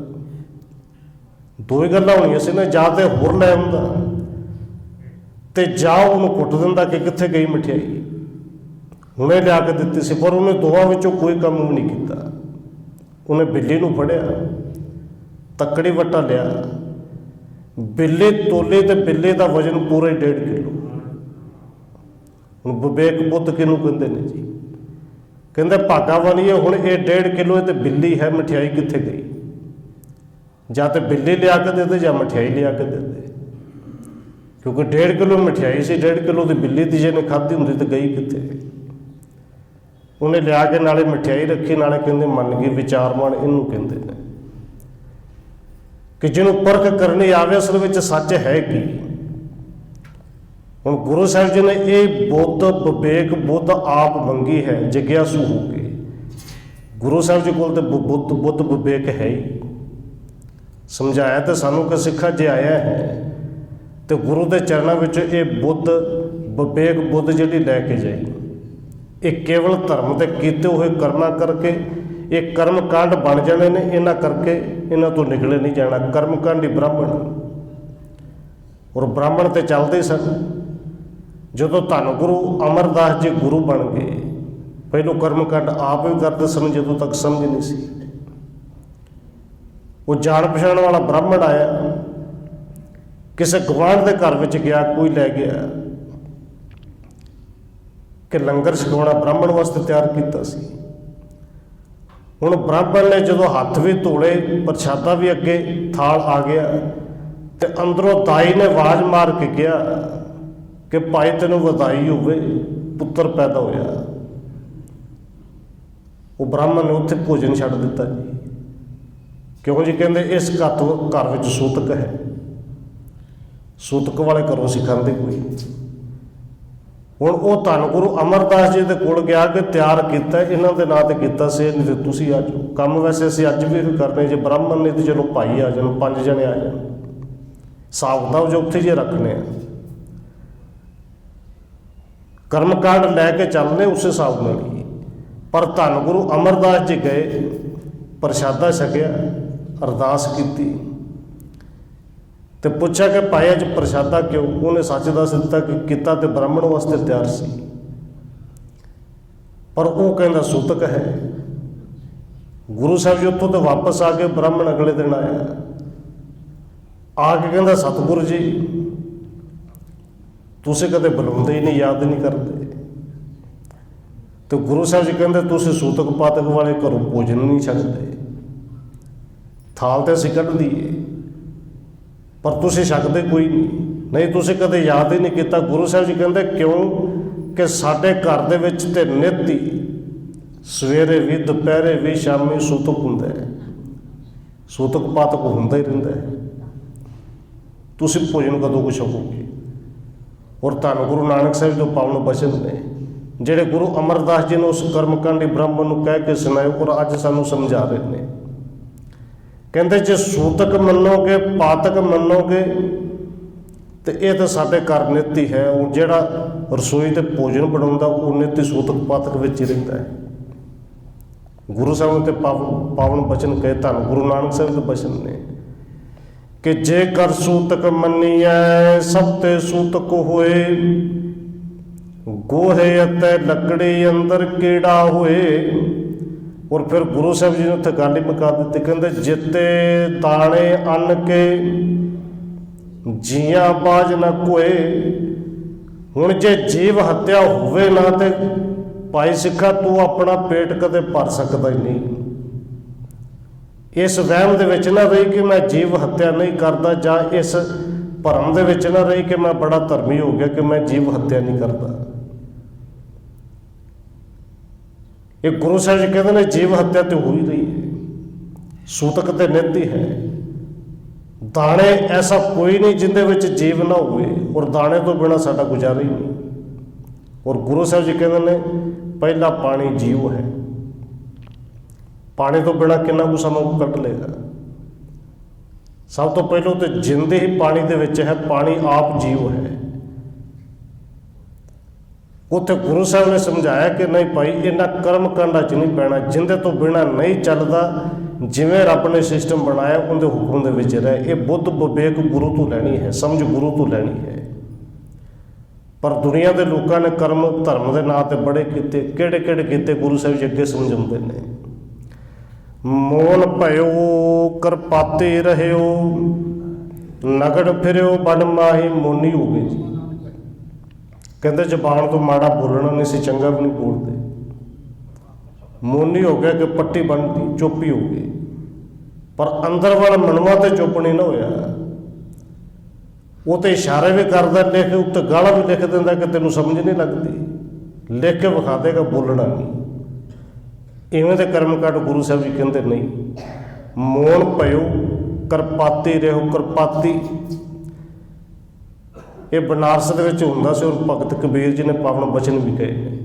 2 ही गल्लां होणियां सी ना, जां ते होर लै आउंदा ते जां उन्होंने कुट दिंदा कि कित्थे गई मिठाई, हुणे लिया के दित्ती सी, पर उन्हें दोवां विचों कोई काम भी नहीं किया। ਉਹਨੇ ਬਿੱਲੀ ਨੂੰ ਫੜਿਆ, ਤੱਕੜੀ ਵੱਟਾ ਲਿਆ, ਬਿੱਲੀ ਤੋਲੇ ਤੇ ਬਿੱਲੇ ਦਾ ਵਜ਼ਨ ਪੂਰਾ 1.5 ਕਿਲੋ। ਹੁਣ ਵਿਵੇਕ ਬੁੱਧ ਕਿਹਨੂੰ ਕਹਿੰਦੇ ਨੇ ਜੀ? ਕਹਿੰਦੇ ਭਾਗਾ ਵਾਲੀਏ, ਹੁਣ ਇਹ 1.5 ਕਿਲੋ ਤੇ ਬਿੱਲੀ ਹੈ, ਮਠਿਆਈ ਕਿੱਥੇ ਗਈ? ਜਾਂ ਤੇ ਬਿੱਲੀ ਲਿਆ ਕੇ ਦੇ ਦੇ ਜਾਂ ਮਠਿਆਈ ਲਿਆ ਕੇ ਦੇ ਦੇ, ਕਿਉਂਕਿ 1.5 ਕਿਲੋ ਮਠਿਆਈ ਸੀ, 1.5 ਕਿਲੋ ਦੀ ਬਿੱਲੀ ਦੀ ਜਿਹਨੇ ਖਾਧੀ ਹੁੰਦੀ ਤੇ ਗਈ ਕਿੱਥੇ? ਉਹਨੇ ਲਿਆ ਕੇ ਨਾਲੇ ਮਠਿਆਈ ਰੱਖੀ, ਨਾਲੇ ਕਹਿੰਦੇ ਮੰਨ ਗਈ। ਵਿਚਾਰਮਾਨ ਇਹਨੂੰ ਕਹਿੰਦੇ ਨੇ ਕਿ ਜਿਹਨੂੰ ਪਰਖ ਕਰਨੀ ਆਵੇ ਅਸਲ ਵਿੱਚ ਸੱਚ ਹੈ ਕੀ। ਹੁਣ ਗੁਰੂ ਸਾਹਿਬ ਜੀ ਨੇ ਇਹ ਬੁੱਧ ਵਿਵੇਕ ਬੁੱਧ ਆਪ ਮੰਗੀ ਹੈ ਜਿਗਿਆਸੂ ਹੋ ਕੇ। ਗੁਰੂ ਸਾਹਿਬ ਜੀ ਕੋਲ ਤੇ ਬੁੱਧ ਵਿਵੇਕ ਹੈ ਹੀ। ਸਮਝਾਇਆ ਤਾਂ ਸਾਨੂੰ ਕਿ ਸਿੱਖਾ ਜੇ ਆਇਆ ਹੈ ਤੇ ਗੁਰੂ ਦੇ ਚਰਨਾਂ ਵਿੱਚ ਇਹ ਬੁੱਧ ਵਿਵੇਕ ਬੁੱਧ ਜਿਹੜੀ ਲੈ ਕੇ ਜਾਈ। ਇਹ ਕੇਵਲ ਧਰਮ ਦੇ ਕੀਤੇ ਹੋਏ ਕਰਮਾਂ ਕਰਕੇ ਇਹ ਕਰਮ ਕਾਂਡ ਬਣ ਜਾਣੇ ਨੇ, ਇਹਨਾਂ ਕਰਕੇ ਇਹਨਾਂ ਤੋਂ ਨਿਕਲੇ ਨਹੀਂ ਜਾਣਾ। ਕਰਮ ਕਾਂਡੀ ਬ੍ਰਾਹਮਣ, ਔਰ ਬ੍ਰਾਹਮਣ ਤੇ ਚੱਲਦੇ ਸਨ। ਜਦੋਂ ਧੰਨ ਗੁਰੂ ਅਮਰਦਾਸ ਜੀ ਗੁਰੂ ਬਣ ਗਏ, ਪਹਿਲੋਂ ਕਰਮ ਕਾਂਡ ਆਪ ਵੀ ਕਰਦੇ ਸਨ, ਜਦੋਂ ਤੱਕ ਸਮਝ ਨਹੀਂ ਸੀ। ਉਹ ਜਾਣ ਪਛਾਣ ਵਾਲਾ ਬ੍ਰਾਹਮਣ ਆਇਆ, ਕਿਸੇ ਗੁਆਂਢ ਦੇ ਘਰ ਵਿੱਚ ਗਿਆ, ਕੋਈ ਲੈ ਗਿਆ ਕਿ ਲੰਗਰ ਛਕਾਉਣਾ ਬ੍ਰਾਹਮਣ ਵਾਸਤੇ ਤਿਆਰ ਕੀਤਾ ਸੀ। ਹੁਣ ਬ੍ਰਾਹਮਣ ਨੇ ਜਦੋਂ ਹੱਥ ਵੀ ਧੋਲੇ, ਪ੍ਰਸ਼ਾਦਾ ਵੀ ਅੱਗੇ ਥਾਲ ਆ ਗਿਆ, ਤੇ ਅੰਦਰੋਂ ਦਾਈ ਨੇ ਆਵਾਜ਼ ਮਾਰ ਕੇ ਕਿਹਾ ਕਿ ਭਾਈ ਤੈਨੂੰ ਵਧਾਈ ਹੋਵੇ, ਪੁੱਤਰ ਪੈਦਾ ਹੋਇਆ। ਉਹ ਬ੍ਰਾਹਮਣ ਨੇ ਉੱਥੇ ਭੋਜਨ ਛੱਡ ਦਿੱਤਾ ਜੀ। ਕਿਉਂ ਜੀ? ਕਹਿੰਦੇ ਇਸ ਘਰ ਵਿੱਚ ਸੂਤਕ ਹੈ, ਸੂਤਕ ਵਾਲੇ ਘਰੋਂ ਅਸੀਂ ਖਾਂਦੇ ਕੋਈ। ਹੁਣ ਉਹ ਧੰਨ ਗੁਰੂ ਅਮਰਦਾਸ ਜੀ ਦੇ ਕੋਲ ਗਿਆ ਕਿ ਤਿਆਰ ਕੀਤਾ, ਇਹਨਾਂ ਦੇ ਨਾਂ ਤੇ ਕੀਤਾ ਸੀ, ਨਹੀਂ ਤੇ ਤੁਸੀਂ ਆ ਜਾਓ। ਕੰਮ ਵੈਸੇ ਅਸੀਂ ਅੱਜ ਵੀ ਕਰਨੇ, ਜੇ ਬ੍ਰਾਹਮਣ ਨਹੀਂ ਤੇ ਚਲੋ ਭਾਈ ਆ ਜਾਣ, 5 ਜਣੇ ਆ ਜਾਣ, ਹਿਸਾਬ ਕਿਤਾਬ ਜੋ ਉੱਥੇ ਜੇ ਰੱਖਣੇ ਆ। ਕਰਮ ਕਾਂਡ ਲੈ ਕੇ ਚੱਲਣੇ ਉਸ ਹਿਸਾਬ ਨਾਲ ਹੀ। ਪਰ ਧੰਨ ਗੁਰੂ ਅਮਰਦਾਸ ਜੀ ਗਏ, ਪ੍ਰਸ਼ਾਦਾ ਛਕਿਆ, ਅਰਦਾਸ ਕੀਤੀ ਤੇ ਪੁੱਛਿਆ ਕਿ ਭਾਈ ਅੱਜ ਪ੍ਰਸ਼ਾਦਾ ਕਿਉਂ? ਉਹਨੇ ਸੱਚ ਦੱਸ ਦਿੱਤਾ ਕਿ ਕੀਤਾ ਤੇ ਬ੍ਰਾਹਮਣ ਵਾਸਤੇ ਤਿਆਰ ਸੀ, ਪਰ ਉਹ ਕਹਿੰਦਾ ਸੂਤਕ ਹੈ। ਗੁਰੂ ਸਾਹਿਬ ਜੀ ਉੱਥੋਂ ਤੇ ਵਾਪਸ ਆ ਗਏ, ਬ੍ਰਾਹਮਣ ਅਗਲੇ ਦਿਨ ਆਇਆ, ਆ ਕੇ ਕਹਿੰਦਾ ਸਤਿਗੁਰੂ ਜੀ ਤੁਸੀਂ ਕਦੇ ਬੁਲਾਉਂਦੇ ਹੀ ਨਹੀਂ, ਯਾਦ ਨਹੀਂ ਕਰਦੇ। ਤੇ ਗੁਰੂ ਸਾਹਿਬ ਜੀ ਕਹਿੰਦੇ ਤੁਸੀਂ ਸੂਤਕ ਪਾਤਕ ਵਾਲੇ ਘਰੋਂ ਭੋਜਨ ਨਹੀਂ ਛਕਦੇ, ਥਾਲ ਤੇ ਅਸੀਂ ਕੱਢ ਦਈਏ ਪਰ ਤੁਸੀਂ ਛਕਦੇ ਕੋਈ ਨਹੀਂ, ਤੁਸੀਂ ਕਦੇ ਯਾਦ ਹੀ ਨਹੀਂ ਕੀਤਾ। ਗੁਰੂ ਸਾਹਿਬ ਜੀ ਕਹਿੰਦੇ ਕਿਉਂ? ਕਿ ਸਾਡੇ ਘਰ ਦੇ ਵਿੱਚ ਤੇ ਨਿੱਤ ਹੀ ਸਵੇਰੇ ਵੀ, ਦੁਪਹਿਰੇ ਵੀ, ਸ਼ਾਮੀ ਸੂਤਕ ਹੁੰਦਾ ਹੈ, ਸੂਤਕ ਪਾਤਕ ਹੁੰਦਾ ਹੀ ਰਹਿੰਦਾ ਹੈ। ਤੁਸੀਂ ਭੋਜਨ ਕਦੋਂ ਕੁ ਛਕੋਗੇ? ਔਰ ਧੰਨ ਗੁਰੂ ਨਾਨਕ ਸਾਹਿਬ ਜੋ ਪਾਵਨ ਬਚਨ ਨੇ, ਜਿਹੜੇ ਗੁਰੂ ਅਮਰਦਾਸ ਜੀ ਨੇ ਉਸ ਕਰਮਕਾਂਡੀ ਬ੍ਰਾਹਮਣ ਨੂੰ ਕਹਿ ਕੇ ਸੁਣਾਏ, ਔਰ ਅੱਜ ਸਾਨੂੰ ਸਮਝਾ ਰਹੇ ਨੇ। ਕਹਿੰਦੇ ਜੇ ਸੂਤਕ ਮੰਨੋਗੇ, ਪਾਤਕ ਮੰਨੋਗੇ, ਤੇ ਇਹ ਤਾਂ ਸਾਡੇ ਘਰ ਨਿੱਤ ਹੀ ਹੈ। ਉਹ ਜਿਹੜਾ ਰਸੋਈ ਤੇ ਭੋਜਨ ਬਣਾਉਂਦਾ ਉਹ ਨਿੱਤ ਹੀ ਸੂਤਕ ਪਾਤਕ ਵਿੱਚ ਹੀ ਰਹਿੰਦਾ ਹੈ। ਗੁਰੂ ਸਾਹਿਬ ਨੇ ਤੇ ਪਾਵਨ ਬਚਨ ਕਹੇ, ਧੰਨ ਗੁਰੂ ਨਾਨਕ ਸਾਹਿਬ ਦੇ ਬਚਨ ਨੇ ਕਿ ਜੇ ਕਰ ਸੂਤਕ ਮੰਨੀਐ ਸਭ ਤੇ ਸੂਤਕ ਹੋਏ, ਗੋਹੇ ਅਤੇ ਲੱਕੜੀ ਅੰਦਰ ਕੀੜਾ ਹੋਏ। ਔਰ ਫਿਰ ਗੁਰੂ ਸਾਹਿਬ ਜੀ ਨੇ ਉੱਥੇ ਗੱਲ ਹੀ ਮੁਕਾ ਦਿੱਤੀ, ਕਹਿੰਦੇ ਜਿੱਤੇ ਦਾਣੇ ਅੰਨ ਕੇ ਜੀਆਂ ਬਾਜ ਨਾ ਕੋਏ। ਹੁਣ ਜੇ ਜੀਵ ਹੱਤਿਆ ਹੋਵੇ ਨਾ ਤੇ ਭਾਈ ਸਿੱਖਾ ਤੂੰ ਆਪਣਾ ਪੇਟ ਕਦੇ ਭਰ ਸਕਦਾ ਹੀ ਨਹੀਂ। ਇਸ ਵਹਿਮ ਦੇ ਵਿੱਚ ਨਾ ਰਹੀ ਕਿ ਮੈਂ ਜੀਵ ਹੱਤਿਆ ਨਹੀਂ ਕਰਦਾ, ਜਾਂ ਇਸ ਭਰਮ ਦੇ ਵਿੱਚ ਨਾ ਰਹੀ ਕਿ ਮੈਂ ਬੜਾ ਧਰਮੀ ਹੋ ਗਿਆ ਕਿ ਮੈਂ ਜੀਵ ਹੱਤਿਆ ਨਹੀਂ ਕਰਦਾ। ਇਹ ਗੁਰੂ ਸਾਹਿਬ ਜੀ ਕਹਿੰਦੇ ਨੇ ਜੀਵ ਹੱਤਿਆ ਤੇ ਹੋ ਹੀ ਰਹੀ ਹੈ, ਸੂਤਕ ਤੇ ਨਿੱਤ ਹੀ ਹੈ। ਦਾਣੇ ਐਸਾ ਕੋਈ ਨਹੀਂ ਜਿਹਦੇ ਵਿੱਚ ਜੀਵ ਨਾ ਹੋਵੇ, ਔਰ ਦਾਣੇ ਤੋਂ ਬਿਨਾਂ ਸਾਡਾ ਗੁਜ਼ਾਰਾ ਹੀ ਨਹੀਂ। ਔਰ ਗੁਰੂ ਸਾਹਿਬ ਜੀ ਕਹਿੰਦੇ ਨੇ ਪਹਿਲਾ ਪਾਣੀ ਜੀਵ ਹੈ, ਪਾਣੀ ਤੋਂ ਬਿਨਾਂ ਕਿੰਨਾ ਕੁ ਸਮਾਂ ਕੱਢ ਲਏਗਾ। ਸਭ ਤੋਂ ਪਹਿਲਾਂ ਤੇ ਜਿੰਦ ਹੀ ਪਾਣੀ ਦੇ ਵਿੱਚ ਹੈ, ਪਾਣੀ ਆਪ ਜੀਵ ਹੈ। ਉੱਥੇ ਗੁਰੂ ਸਾਹਿਬ ਨੇ ਸਮਝਾਇਆ ਕਿ ਨਹੀਂ ਭਾਈ ਇਹਨਾਂ ਕਰਮ ਕਾਂਡਾਂ 'ਚ ਨਹੀਂ ਪੈਣਾ, ਜਿੰਦੇ ਤੋਂ ਬਿਨਾਂ ਨਹੀਂ ਚੱਲਦਾ। ਜਿਵੇਂ ਰੱਬ ਨੇ ਸਿਸਟਮ ਬਣਾਇਆ ਉਹਦੇ ਹੁਕਮ ਦੇ ਵਿੱਚ ਰਹਿ। ਇਹ ਬੁੱਧ ਵਿਵੇਕ ਗੁਰੂ ਤੋਂ ਲੈਣੀ ਹੈ, ਸਮਝ ਗੁਰੂ ਤੋਂ ਲੈਣੀ ਹੈ। ਪਰ ਦੁਨੀਆ ਦੇ ਲੋਕਾਂ ਨੇ ਕਰਮ ਧਰਮ ਦੇ ਨਾਂ ਤੇ ਬੜੇ ਕੀਤੇ, ਕਿਹੜੇ ਕਿਹੜੇ ਕੀਤੇ ਗੁਰੂ ਸਾਹਿਬ ਜੀ ਅੱਗੇ ਸਮਝਾਉਂਦੇ ਨੇ। ਮੋਨ ਭਇਓ ਕਰਪਾਤੇ ਰਹਿਓ, ਨਗੜ ਫਿਰਿਓ ਬਨ ਮਾਹੀ। ਮੋਨੀ ਹੋ ਗਏ ਜੀ। ਕਹਿੰਦੇ ਜ਼ਬਾਨ ਤੋਂ ਮਾੜਾ ਬੋਲਣਾ ਨਹੀਂ ਸੀ, ਚੰਗਾ ਵੀ ਨਹੀਂ ਬੋਲਦੇ। ਮੋਨੀ ਹੋ ਗਿਆ ਕਿ ਪੱਟੀ ਬਣਦੀ, ਚੁੱਪ ਹੀ ਹੋ ਗਈ। ਪਰ ਅੰਦਰ ਵਾਲਾ ਮਨਵਾ ਤੇ ਚੁੱਪ ਨਹੀਂ ਨਾ ਹੋਇਆ। ਉਹ ਤੇ ਇਸ਼ਾਰੇ ਵੀ ਕਰਦਾ, ਲਿਖ ਉੱਤੇ ਗਾਲਾਂ ਵੀ ਲਿਖ ਦਿੰਦਾ ਕਿ ਤੈਨੂੰ ਸਮਝ ਨਹੀਂ ਲੱਗਦੀ, ਲਿਖ ਕੇ ਵਿਖਾ ਦੇਗਾ, ਬੋਲਣਾ ਨਹੀਂ। ਇਵੇਂ ਦੇ ਕਰਮ ਕਾਂਡ ਗੁਰੂ ਸਾਹਿਬ ਜੀ ਕਹਿੰਦੇ ਨਹੀਂ। ਮੋਨ ਭਇਓ ਕਰਪਾਤੀ ਰਹੋ। ਕਰਪਾਤੀ ਇਹ ਬਨਾਰਸ ਦੇ ਵਿੱਚ ਹੁੰਦਾ ਸੀ, ਔਰ ਭਗਤ ਕਬੀਰ ਜੀ ਨੇ ਪਾਵਨ ਬਚਨ ਵੀ ਕਹੇ ਨੇ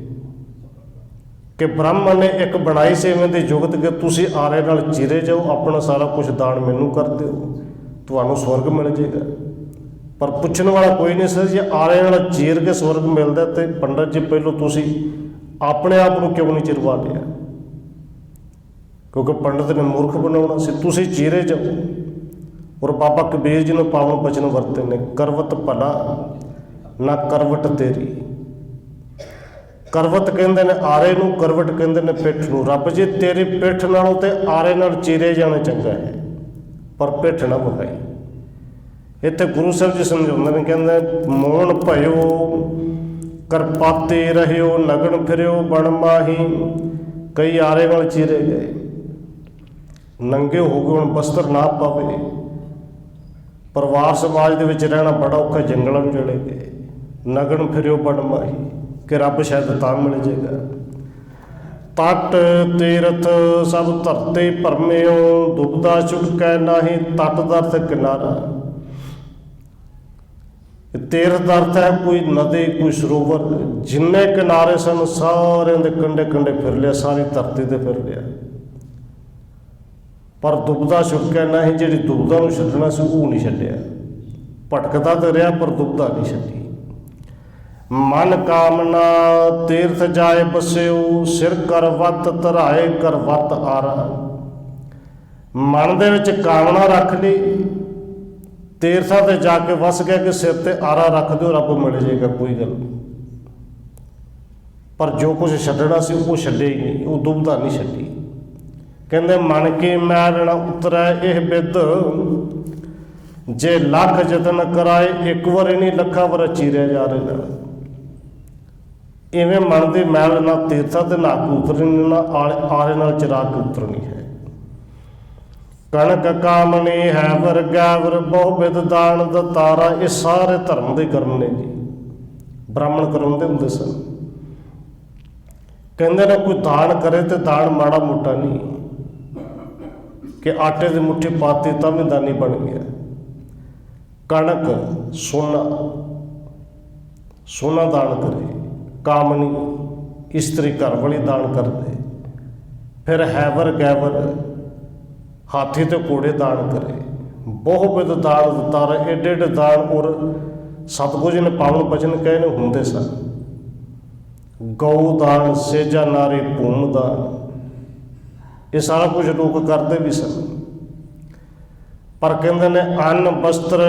ਕਿ ਬ੍ਰਾਹਮਣ ਨੇ ਇੱਕ ਬਣਾਈ ਸੀ ਇਵੇਂ ਦੀ ਜੁਗਤ ਕਿ ਤੁਸੀਂ ਆਰੇ ਨਾਲ ਚੀਰੇ ਜਾਓ, ਆਪਣਾ ਸਾਰਾ ਕੁਝ ਦਾਨ ਮੈਨੂੰ ਕਰ ਦਿਓ, ਤੁਹਾਨੂੰ ਸਵਰਗ ਮਿਲ ਜਾਏਗਾ। ਪਰ ਪੁੱਛਣ ਵਾਲਾ ਕੋਈ ਨਹੀਂ ਸੀ, ਜੇ ਆਰੇ ਨਾਲ ਚੀਰ ਕੇ ਸਵਰਗ ਮਿਲਦਾ ਤੇ ਪੰਡਤ ਜੀ ਪਹਿਲੋਂ ਤੁਸੀਂ ਆਪਣੇ ਆਪ ਨੂੰ ਕਿਉਂ ਨਹੀਂ ਚਿਰਵਾ ਲਿਆ? ਕਿਉਂਕਿ ਪੰਡਤ ਨੇ ਮੂਰਖ ਬਣਾਉਣਾ ਸੀ। ਤੁਸੀਂ ਚੀਰੇ ਜਾਓ। ਔਰ ਬਾਬਾ ਕਬੀਰ ਜੀ ਨੂੰ ਪਾਵਨ ਬਚਨ ਵਰਤੇ ਨੇ, ਕਰਵਤ ਭਲਾ ਨਾ ਕਰਵਟ ਤੇਰੀ। ਕਰਵਤ ਕਹਿੰਦੇ ਨੇ ਆਰੇ ਨੂੰ, ਕਰਵਟ ਕਹਿੰਦੇ ਨੇ ਪਿੱਠ ਨੂੰ। ਰੱਬ ਜੀ ਤੇਰੀ ਪਿੱਠ ਨਾਲੋਂ ਤੇ ਆਰੇ ਨਾਲ ਚੀਰੇ ਜਾਣਾ ਚੰਗਾ ਹੈ, ਪਰ ਪਿੱਠ ਨਾ ਵਿਖਾਈ। ਇੱਥੇ ਗੁਰੂ ਸਾਹਿਬ ਜੀ ਸਮਝਾਉਂਦੇ ਨੇ, ਕਹਿੰਦੇ ਮੋਨ ਭਇਓ ਕਰਪਾਤੇ ਰਹਿਓ, ਨਗਣ ਫਿਰਿਓ ਬਣ ਮਾਹੀ। ਕਈ ਆਰੇ ਨਾਲ ਚੀਰੇ ਗਏ, ਨੰਗੇ ਹੋ ਗਏ, ਹੁਣ ਬਸਤਰ ਨਾ ਪਾਵੇ। ਪਰਿਵਾਰ ਸਮਾਜ ਦੇ ਵਿੱਚ ਰਹਿਣਾ ਬੜਾ ਔਖਾ, ਜੰਗਲਾਂ ਨੂੰ ਚਲੇ ਗਏ। ਨਗਣ ਫਿਰਿਓ ਬਣ ਮਾਹੀ ਕਿ ਰੱਬ ਸ਼ਾਇਦ ਤਾਂ ਮਿਲ ਜਾਏਗਾ। ਤਟ ਤੀਰਥ ਸਭ ਧਰਤੇ ਭਰਮਿਓ, ਦੁਬਦਾ ਚੁਟਕੈ ਨਾਹੀ। ਤਟ ਦਾ ਅਰਥ ਕਿਨਾਰਾ, ਤੀਰਥ ਦਾ ਅਰਥ ਹੈ ਕੋਈ ਨਦੀ, ਕੋਈ ਸਰੋਵਰ। ਜਿੰਨੇ ਕਿਨਾਰੇ ਸਨ ਸਾਰਿਆਂ ਦੇ ਕੰਢੇ ਕੰਢੇ ਫਿਰ ਲਿਆ, ਸਾਰੀ ਧਰਤੀ ਤੇ ਫਿਰ ਲਿਆ। ਪਰ ਦੁਬਦਾ ਛੁਟਕਿਆ ਨਹੀਂ, ਜਿਹੜੀ ਦੁਬਦਾ ਨੂੰ ਛੱਡਣਾ ਸੀ ਉਹ ਨਹੀਂ ਛੱਡਿਆ। ਭਟਕਦਾ ਤਾਂ ਰਿਹਾ ਪਰ ਦੁਬਦਾ ਨਹੀਂ ਛੱਡੀ। ਮਨ ਕਾਮਨਾ ਤੀਰਥ ਜਾਏ ਬਸਿਓ, ਸਿਰ ਕਰ ਵੱਤ ਧਰਾਏ ਕਰ ਵੱਤ ਆਰਾ। ਮਨ ਦੇ ਵਿੱਚ ਕਾਮਨਾ ਰੱਖ ਲਈ, ਤੀਰਥਾਂ ਤੇ ਜਾ ਕੇ ਵਸ ਗਿਆ ਕਿ ਸਿਰ ਤੇ ਆਰਾ ਰੱਖ ਦਿਓ, ਰੱਬ ਮਿਲ ਜਾਏਗਾ, ਕੋਈ ਗੱਲ ਨਹੀਂ। ਪਰ ਜੋ ਕੁਝ ਛੱਡਣਾ ਸੀ ਉਹ ਛੱਡੇ ਹੀ ਨਹੀਂ, ਉਹ ਦੁਬਦਾ ਨਹੀਂ ਛੱਡੀ। ਕਹਿੰਦੇ ਮਨ ਕੀ ਮੈਲ ਨਾ ਉਤਰੈ ਇਹ ਬਿੱਦ, ਜੇ ਲੱਖ ਯਤਨ ਕਰਾਏ ਇੱਕ ਵਾਰੀ ਨਹੀਂ, ਲੱਖਾਂ ਵਾਰ ਚੀਰਿਆ ਜਾ ਰਿਹਾ। ਇਵੇਂ ਮਨ ਦੀ ਮੈਲ ਨਾ ਤੀਰਥਾਂ ਤੇ ਨਾ ਉਤਰਨੀ, ਨਾ ਆਰੇ ਨਾਲ ਚਰਾ ਕੇ ਉਤਰਨੀ ਹੈ। ਕਣਕ ਕਾਮਨੀ ਹੈ ਵਰਗਾਵਰ, ਬਹੁ ਬਿਦ ਦਾਨ ਦਤਾਰਾ। ਇਹ ਸਾਰੇ ਧਰਮ ਦੇ ਕਰਮ ਨੇ ਜੀ, ਬ੍ਰਾਹਮਣ ਕਰਾਉਂਦੇ ਹੁੰਦੇ ਸਨ। ਕਹਿੰਦੇ ਨੇ ਕੋਈ ਦਾਨ ਕਰੇ ਤੇ ਦਾਨ ਮਾੜਾ ਮੋਟਾ ਨਹੀਂ ਕਿ ਆਟੇ ਦੀ ਮੁੱਠੀ ਪਾਤੀ ਤਾਂ ਵੀ ਦਾਨੀ ਬਣ ਗਿਆ। ਕਣਕ ਸੋਨਾ, ਸੋਨਾ ਦਾਨ ਕਰੇ। ਕਾਮਨੀ ਇਸਤਰੀ ਘਰ ਵਾਲੀ ਦਾਨ ਕਰਦੇ। ਫਿਰ ਹੈਵਰ ਗੈਵਰ ਹਾਥੀ ਤੇ ਘੋੜੇ ਦਾਨ ਕਰੇ। ਬਹੁ ਬਿਦ ਦਾਨ ਦਤਾਰਾ, ਏਡੇ ਏਡੇ ਦਾਨ ਔਰ ਸਤਿਗੁਰੂ ਜੀ ਨੇ ਪਾਵਨ ਬਚਨ ਕਹੇ ਨੇ ਹੁੰਦੇ ਸਨ। ਗਊ ਦਾਨ, ਸੇਜਾ ਨਾਰੀ ਭੂਮ ਦਾਨ, ਇਹ ਸਾਰਾ ਕੁਝ ਲੋਕ ਕਰਦੇ ਵੀ ਸਨ। ਪਰ ਕਹਿੰਦੇ ਨੇ ਅੰਨ ਬਸਤਰ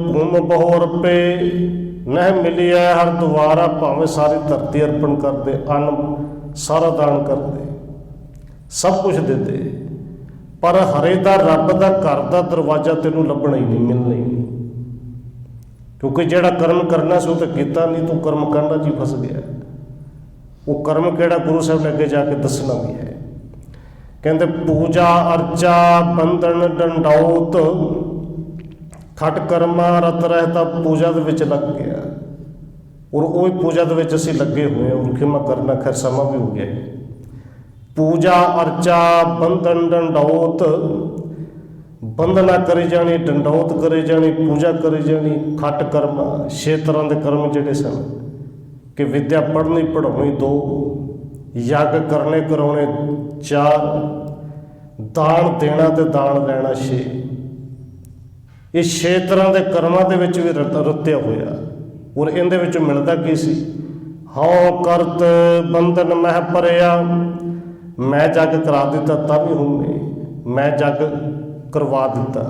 ਭੂਮ ਬਹੁ ਰੁਪਏ, ਨਹਿ ਮਿਲਿਆ ਹਰ ਦੁਆਰਾ। ਭਾਵੇਂ ਸਾਰੀ ਧਰਤੀ ਅਰਪਣ ਕਰਦੇ, ਅੰਨ ਸਾਰਾ ਦਾਨ ਕਰਦੇ, ਸਭ ਕੁਝ ਦਿੰਦੇ, ਪਰ ਹਰੇ ਦਾ ਰੱਬ ਦਾ ਘਰ ਦਾ ਦਰਵਾਜ਼ਾ ਤੈਨੂੰ ਲੱਭਣਾ ਹੀ ਨਹੀਂ, ਮਿਲਣਾ ਹੀ ਨਹੀਂ। ਕਿਉਂਕਿ ਜਿਹੜਾ ਕਰਮ ਕਰਨਾ ਸੀ ਉਹ ਤਾਂ ਕੀਤਾ ਨਹੀਂ, ਤੂੰ ਕਰਮ ਕਾਂਡਾਂ 'ਚ ਹੀ ਫਸ ਗਿਆ। ਉਹ ਕਰਮ ਕਿਹੜਾ ਗੁਰੂ ਸਾਹਿਬ ਨੇ ਅੱਗੇ ਜਾ ਕੇ ਦੱਸਣਾ ਵੀ ਹੈ। ਕਹਿੰਦੇ ਪੂਜਾ ਅਰਚਾ ਬੰਧਨ ਡੰਡੌਤ, ਖਟ ਕਰਮਾ ਰਤ ਰਹਿਤਾ। ਪੂਜਾ ਦੇ ਵਿੱਚ ਲੱਗ ਗਿਆ, ਔਰ ਉਹ ਪੂਜਾ ਦੇ ਵਿੱਚ ਅਸੀਂ ਲੱਗੇ ਹੋਏ ਹਾਂ। ਔਰ ਖਿਮਾ ਕਰਨਾ, ਖੈਰ ਸਮਾਂ ਵੀ ਹੋ ਗਿਆ। ਪੂਜਾ ਅਰਚਾ ਬੰਧਨ ਡੰਡੌਤ, ਬੰਦਨਾ ਕਰੀ ਜਾਣੀ, ਡੰਡੌਤ ਕਰੀ ਜਾਣੀ, ਪੂਜਾ ਕਰੀ ਜਾਣੀ। ਖਟ ਕਰਮਾ, 6 ਤਰ੍ਹਾਂ ਦੇ ਕਰਮ ਜਿਹੜੇ ਸਨ ਕਿ ਵਿਦਿਆ ਪੜ੍ਹਨੀ ਪੜ੍ਹਾਉਣੀ 2, ਯੱਗ ਕਰਨੇ ਕਰਾਉਣੇ 4, ਦਾਨ ਦੇਣਾ ਤੇ ਦਾਨ ਲੈਣਾ 6। ਇਹ 6 ਤਰ੍ਹਾਂ ਦੇ ਕਰਮਾਂ ਦੇ ਵਿੱਚ ਵੀ ਰਤਿਆ ਹੋਇਆ। ਔਰ ਇਹਦੇ ਵਿੱਚੋਂ ਮਿਲਦਾ ਕੀ ਸੀ? ਹਉ ਕਰਤ ਬੰਧਨ ਮਹਿ ਭਰਿਆ। ਮੈਂ ਜੱਗ ਕਰਾ ਦਿੱਤਾ ਤਾਂ ਵੀ ਹੁੰਮੇ, ਮੈਂ ਜੱਗ ਕਰਵਾ ਦਿੱਤਾ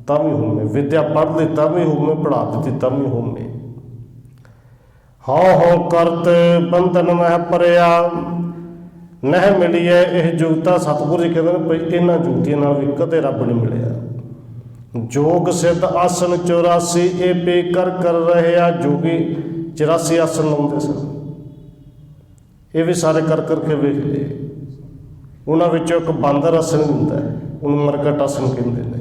ਤਾਂ ਵੀ ਹੁੰਮੇ, ਵਿਦਿਆ ਪੜ੍ਹ ਲਈ ਤਾਂ ਵੀ ਹੁੰਮੇ, ਪੜ੍ਹਾ ਦਿੱਤੀ ਤਾਂ ਵੀ ਹੁੰਮੇ। ਹਉ ਹਉ ਕਰਤ ਬੰਧਨ ਮਹਿ ਭਰਿਆ, ਨਹਿ ਮਿਲੀ ਹੈ ਇਹ ਜੁਗਤਾ। ਸਤਿਗੁਰੂ ਜੀ ਕਹਿੰਦੇ ਨੇ ਭਈ ਇਹਨਾਂ ਜੁਗਤੀਆਂ ਨਾਲ ਵੀ ਕਦੇ ਰੱਬ ਨਹੀਂ ਮਿਲਿਆ। ਜੋਗ ਸਿੱਧ ਆਸਣ 84 ਇਹ ਪੇ ਕਰ ਰਹਿਆ। ਜੋਗੀ 84 ਆਸਣ ਲਾਉਂਦੇ ਸਨ, ਇਹ ਵੀ ਸਾਰੇ ਕਰ ਕਰਕੇ ਵੇਖ ਲਏ। ਉਹਨਾਂ ਵਿੱਚੋਂ ਇੱਕ ਬਾਂਦਰ ਆਸਣ ਹੁੰਦਾ ਹੈ, ਉਹਨੂੰ ਮਰਕਟ ਆਸਣ ਕਹਿੰਦੇ ਨੇ।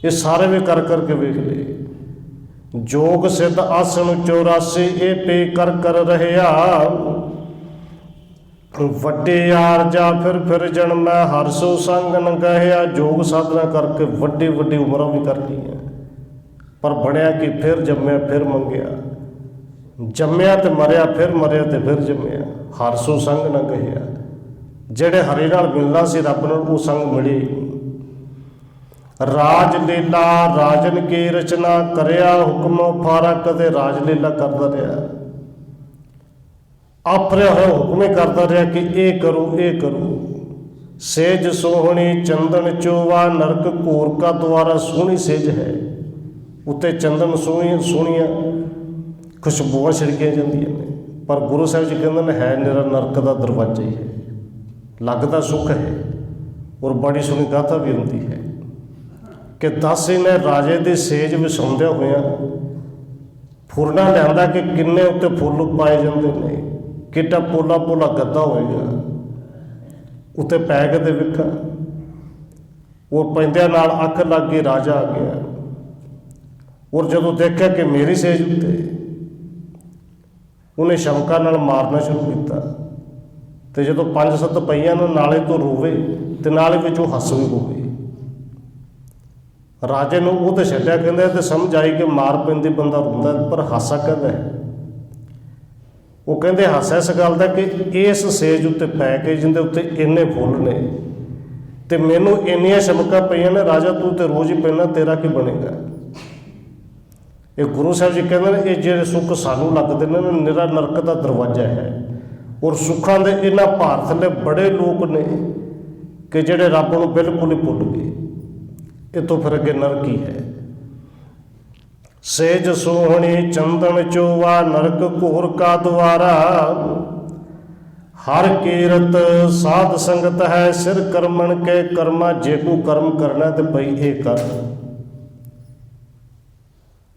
ਇਹ ਸਾਰੇ ਵੀ ਕਰ ਕਰਕੇ ਵੇਖ ਲਏ। ਜੋਗ ਸਿੱਧ ਆਸਣ 84 ਇਹ ਪੇ ਕਰ ਰਹਿਆ। ਵੱਡੇ ਯਾਰ ਜਾ ਫਿਰ ਜਨਮੈ ਹਰ ਸੋ ਸੰਗ ਨ ਗਹਿਆ। ਜੋਗ ਸਾਧਨਾ ਕਰਕੇ ਵੱਡੀ ਵੱਡੀ ਉਮਰਾਂ ਵੀ ਕਰ ਲਈਆਂ, ਪਰ ਬਣਿਆ ਕਿ ਫਿਰ ਜੰਮਿਆ ਫਿਰ ਮੰਗਿਆ, ਜੰਮਿਆ ਤੇ ਮਰਿਆ ਤੇ ਫਿਰ ਜੰਮਿਆ। ਹਰ ਸੋ ਸੰਗ ਨ ਗਹਿਆ। ਜਿਹੜੇ ਹਰੀ ਨਾਲ ਮਿਲਣਾ ਸੀ ਰੱਬ ਨਾਲ, ਉਹ ਸੰਗ ਮਿਲੇ। ਰਾਜ ਲੀਲਾ ਰਾਜਨ ਕੀ ਰਚਨਾ ਕਰਿਆ। ਹੁਕਮ ਫਾਰਾ ਕਦੇ ਰਾਜ ਲੀਲਾ ਕਰਦਾ ਰਿਹਾ, ਆਪਰਿਆ ਹੋਇਆ ਹੁਕਮ ਹੀ ਕਰਦਾ ਰਿਹਾ ਕਿ ਇਹ ਕਰੋ ਇਹ ਕਰੋ। ਸੇਜ ਸੋਹਣੀ ਚੰਦਨ ਚੋਵਾ ਨਰਕ ਘੋਰ ਕਾ ਦੁਆਰਾ। ਸੋਹਣੀ ਸੇਜ ਹੈ, ਉੱਤੇ ਚੰਦਨ ਸੋਹਣੀਆਂ ਖੁਸ਼ਬੂਆਂ ਛਿੜਕੀਆਂ ਜਾਂਦੀਆਂ ਨੇ, ਪਰ ਗੁਰੂ ਸਾਹਿਬ ਜੀ ਕਹਿੰਦੇ ਨੇ ਹੈ ਨਿਰਾ ਨਰਕ ਦਾ ਦਰਵਾਜ਼ਾ ਹੀ ਹੈ। ਲੱਗਦਾ ਸੁੱਖ ਹੈ, ਔਰ ਬੜੀ ਸੋਹਣੀ ਗਾਥਾ ਵੀ ਹੁੰਦੀ ਹੈ ਕਿ ਦਾਸੀ ਨੇ ਰਾਜੇ ਦੀ ਸੇਜ ਵਿਛਾਉਂਦਿਆਂ ਹੋਇਆਂ ਫੁਰਨਾ ਲਿਆਂਦਾ ਕਿ ਕਿੰਨੇ ਉੱਤੇ ਫੁੱਲ ਪਾਏ ਜਾਂਦੇ ਨੇ, ਕਿੱਡਾ ਪੋਲਾ ਪੋਲਾ ਗੱਦਾ ਹੋਏਗਾ। ਉੱਤੇ ਪੈ ਕੇ ਤੇ ਵੇਖਾਂ, ਉਹ ਪੈਂਦਿਆਂ ਨਾਲ ਅੱਖ ਲੱਗ ਗਈ, ਰਾਜਾ ਆ ਗਿਆ। ਔਰ ਜਦੋਂ ਦੇਖਿਆ ਕਿ ਮੇਰੀ ਸੇਜ ਉੱਤੇ, ਉਹਨੇ ਸ਼ਮਕਾਂ ਨਾਲ ਮਾਰਨਾ ਸ਼ੁਰੂ ਕੀਤਾ। ਤੇ ਜਦੋਂ 5-7 ਪਈਆਂ ਨੂੰ ਨਾਲੇ ਤੋਂ ਰੋਵੇ ਤੇ ਨਾਲੇ ਵਿੱਚੋਂ ਹੱਸ ਵੀ ਹੋਵੇ। ਰਾਜੇ ਨੂੰ ਉਹ ਤੇ ਛੱਡਿਆ, ਕਹਿੰਦਾ ਤੇ ਸਮਝ ਆਈ ਕਿ ਮਾਰ ਪੈਂਦੀ ਬੰਦਾ ਰੋਂਦਾ, ਪਰ ਹਾਸਾ ਕਹਿੰਦਾ ਹੈ। ਉਹ ਕਹਿੰਦੇ ਹਾਸਾ ਇਸ ਗੱਲ ਦਾ ਕਿ ਇਸ ਸੇਜ ਉੱਤੇ ਪੈ ਕੇ ਜਿਹਦੇ ਉੱਤੇ ਇੰਨੇ ਫੁੱਲ ਨੇ ਤੇ ਮੈਨੂੰ ਇੰਨੀਆਂ ਸ਼ਮਕਾਂ ਪਈਆਂ ਨੇ, ਰਾਜਾ ਤੂੰ ਤੇ ਰੋਜ਼ ਹੀ ਪੈਣਾ, ਤੇਰਾ ਕੀ ਬਣੇਗਾ। ਇਹ ਗੁਰੂ ਸਾਹਿਬ ਜੀ ਕਹਿੰਦੇ ਨੇ ਇਹ ਜਿਹੜੇ ਸੁੱਖ ਸਾਨੂੰ ਲੱਗਦੇ ਨੇ ਨਿਰਾ ਨਰਕ ਦਾ ਦਰਵਾਜ਼ਾ ਹੈ। ਔਰ ਸੁੱਖਾਂ ਦੇ ਇਹਨਾਂ ਭਾਰਤ ਦੇ ਬੜੇ ਲੋਕ ਨੇ ਕਿ ਜਿਹੜੇ ਰੱਬ ਨੂੰ ਬਿਲਕੁਲ ਹੀ ਭੁੱਲ ਗਏ। ਇਹ ਤੋਂ ਫਿਰ ਅੱਗੇ ਨਰਕ ਹੀ ਹੈ। ਸੇਜ ਸੋਹਣੀ ਚੰਦਨ ਚੋਵਾ ਨਰਕ ਘੋਰ ਕਾ ਦੁਆਰਾ। ਹਰ ਕੀਰਤ ਸਾਧ ਸੰਗਤ ਹੈ ਸਿਰ ਕਰਮਣ ਕੇ ਕਰਮਾ। ਜੇ ਕੋ ਕਰਮ ਕਰਨਾ ਤੇ ਭਈ ਇਹ ਕਰ।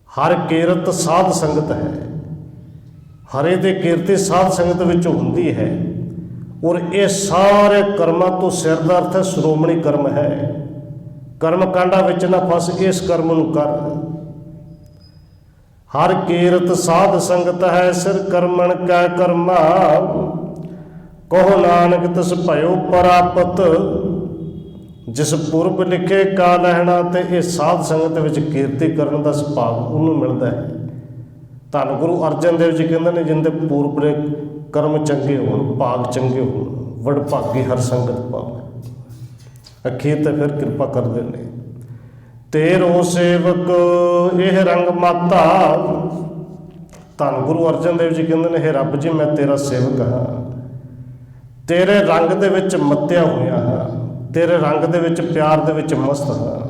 ਹਰ ਕੀਰਤ ਸਾਧ ਸੰਗਤ ਹੈ, ਹਰੇ ਦੇ ਕੀਰਤੀ ਸਾਧ ਸੰਗਤ ਵਿੱਚ ਹੁੰਦੀ ਹੈ। ਔਰ ਇਹ ਸਾਰੇ ਕਰਮਾਂ ਤੋਂ ਸਿਰ ਦਾ ਅਰਥ ਹੈ ਸ਼੍ਰੋਮਣੀ ਕਰਮ ਹੈ। ਕਰਮ ਕਾਂਡਾਂ ਵਿੱਚ ਨਾ ਫਸ, ਇਸ ਕਰਮ ਨੂੰ ਕਰ। ਹਰ ਕੀਰਤ ਸਾਧ ਸੰਗਤ ਹੈ ਸਿਰ ਕਰਮਣ ਕੈ ਕਰਮਾ। ਕਹੋ ਨਾਨਕ ਤਿਸ ਭਇਓ ਪ੍ਰਾਪਤ। ਜਿਸ ਪੁਰਬ ਲਿਖੇ ਕਾ ਲਹਿਣਾ। ਤੇ ਇਹ ਸਾਧ ਸੰਗਤ ਵਿੱਚ ਕੀਰਤੀ ਕਰਨ ਦਾ ਸੁਭਾਗ ਉਹਨੂੰ ਮਿਲਦਾ ਹੈ। ਧੰਨ ਗੁਰੂ ਅਰਜਨ ਦੇਵ ਜੀ ਕਹਿੰਦੇ ਨੇ ਜਿੰਦੇ ਪੂਰਬ ਦੇ ਕਰਮ ਚੰਗੇ ਹੋਣ, ਭਾਗ ਚੰਗੇ ਹੋਣ, ਵਡ ਭਾਗੀ ਹਰ ਸੰਗਤ ਪਾਵੇ। ਅਖੀਰ ਤੇ ਫਿਰ ਕਿਰਪਾ ਕਰਦੇ ਨੇ। ਤੇਰੋ ਸੇਵਕ ਇਹ ਰੰਗ ਮਾਤਾ। ਧੰਨ ਗੁਰੂ ਅਰਜਨ ਦੇਵ ਜੀ ਕਹਿੰਦੇ ਨੇ, ਹੇ ਰੱਬ ਜੀ ਮੈਂ ਤੇਰਾ ਸੇਵਕ ਹਾਂ, ਤੇਰੇ ਰੰਗ ਦੇ ਵਿੱਚ ਮੱਤਿਆ ਹੋਇਆ ਹਾਂ, ਤੇਰੇ ਰੰਗ ਦੇ ਵਿੱਚ ਪਿਆਰ ਦੇ ਵਿੱਚ ਮਸਤ ਹਾਂ।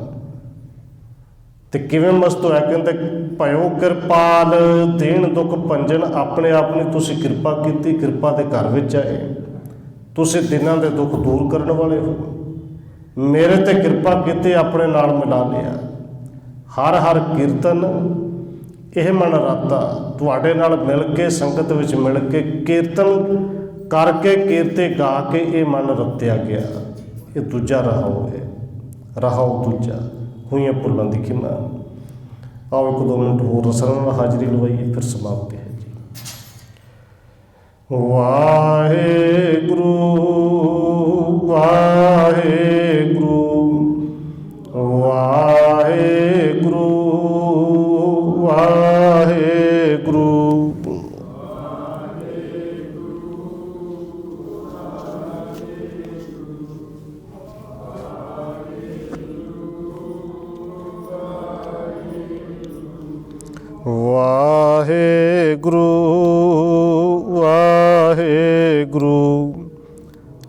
ਤੇ ਕਿਵੇਂ ਮਸਤ ਹੋਇਆ? ਕਹਿੰਦੇ ਭਇਓ ਕਿਰਪਾਲ ਦੇਣ ਦੁੱਖ ਭੰਜਨ। ਆਪਣੇ ਆਪ ਨੇ ਤੁਸੀਂ ਕਿਰਪਾ ਕੀਤੀ, ਕਿਰਪਾ ਦੇ ਘਰ ਵਿੱਚ ਆਏ। ਤੁਸੀਂ ਦਿਨਾਂ ਦੇ ਦੁੱਖ ਦੂਰ ਕਰਨ ਵਾਲੇ ਹੋ। ਮੇਰੇ ਤੇ ਕਿਰਪਾ ਕੀਤੀ, ਆਪਣੇ ਨਾਲ ਮਿਲਾ ਲਿਆ। ਹਰ ਹਰ ਕੀਰਤਨ ਇਹ ਮਨ ਰਾਤਾ ਤੁਹਾਡੇ ਨਾਲ ਮਿਲ ਕੇ, ਸੰਗਤ ਵਿੱਚ ਮਿਲ ਕੇ ਕੀਰਤਨ ਕਰਕੇ, ਕੀਰਤੇ ਗਾ ਕੇ ਇਹ ਮਨ ਰਤਿਆ ਗਿਆ। ਇਹ ਦੂਜਾ ਰਹਾਉ ਹੈ, ਰਹਾਉ ਦੂਜਾ ਹੋਈਆਂ ਭੁੱਲਾਂ ਦੀ ਖਿਮਾ। ਆਓ 1-2 ਮਿੰਟ ਹੋਰ ਰਸਨਾ ਨਾਲ ਹਾਜ਼ਰੀ ਲਵਾਈਏ, ਫਿਰ ਸਮਾਪਤੀ ਹੈ ਜੀ। ਵਾਹਿਗੁਰੂ ਵਾਹਿਗੁਰੂ ਵਾਹਿਗੁਰੂ ਵਾਹਿਗੁਰੂ। ਵਾਹਿਗੁਰੂ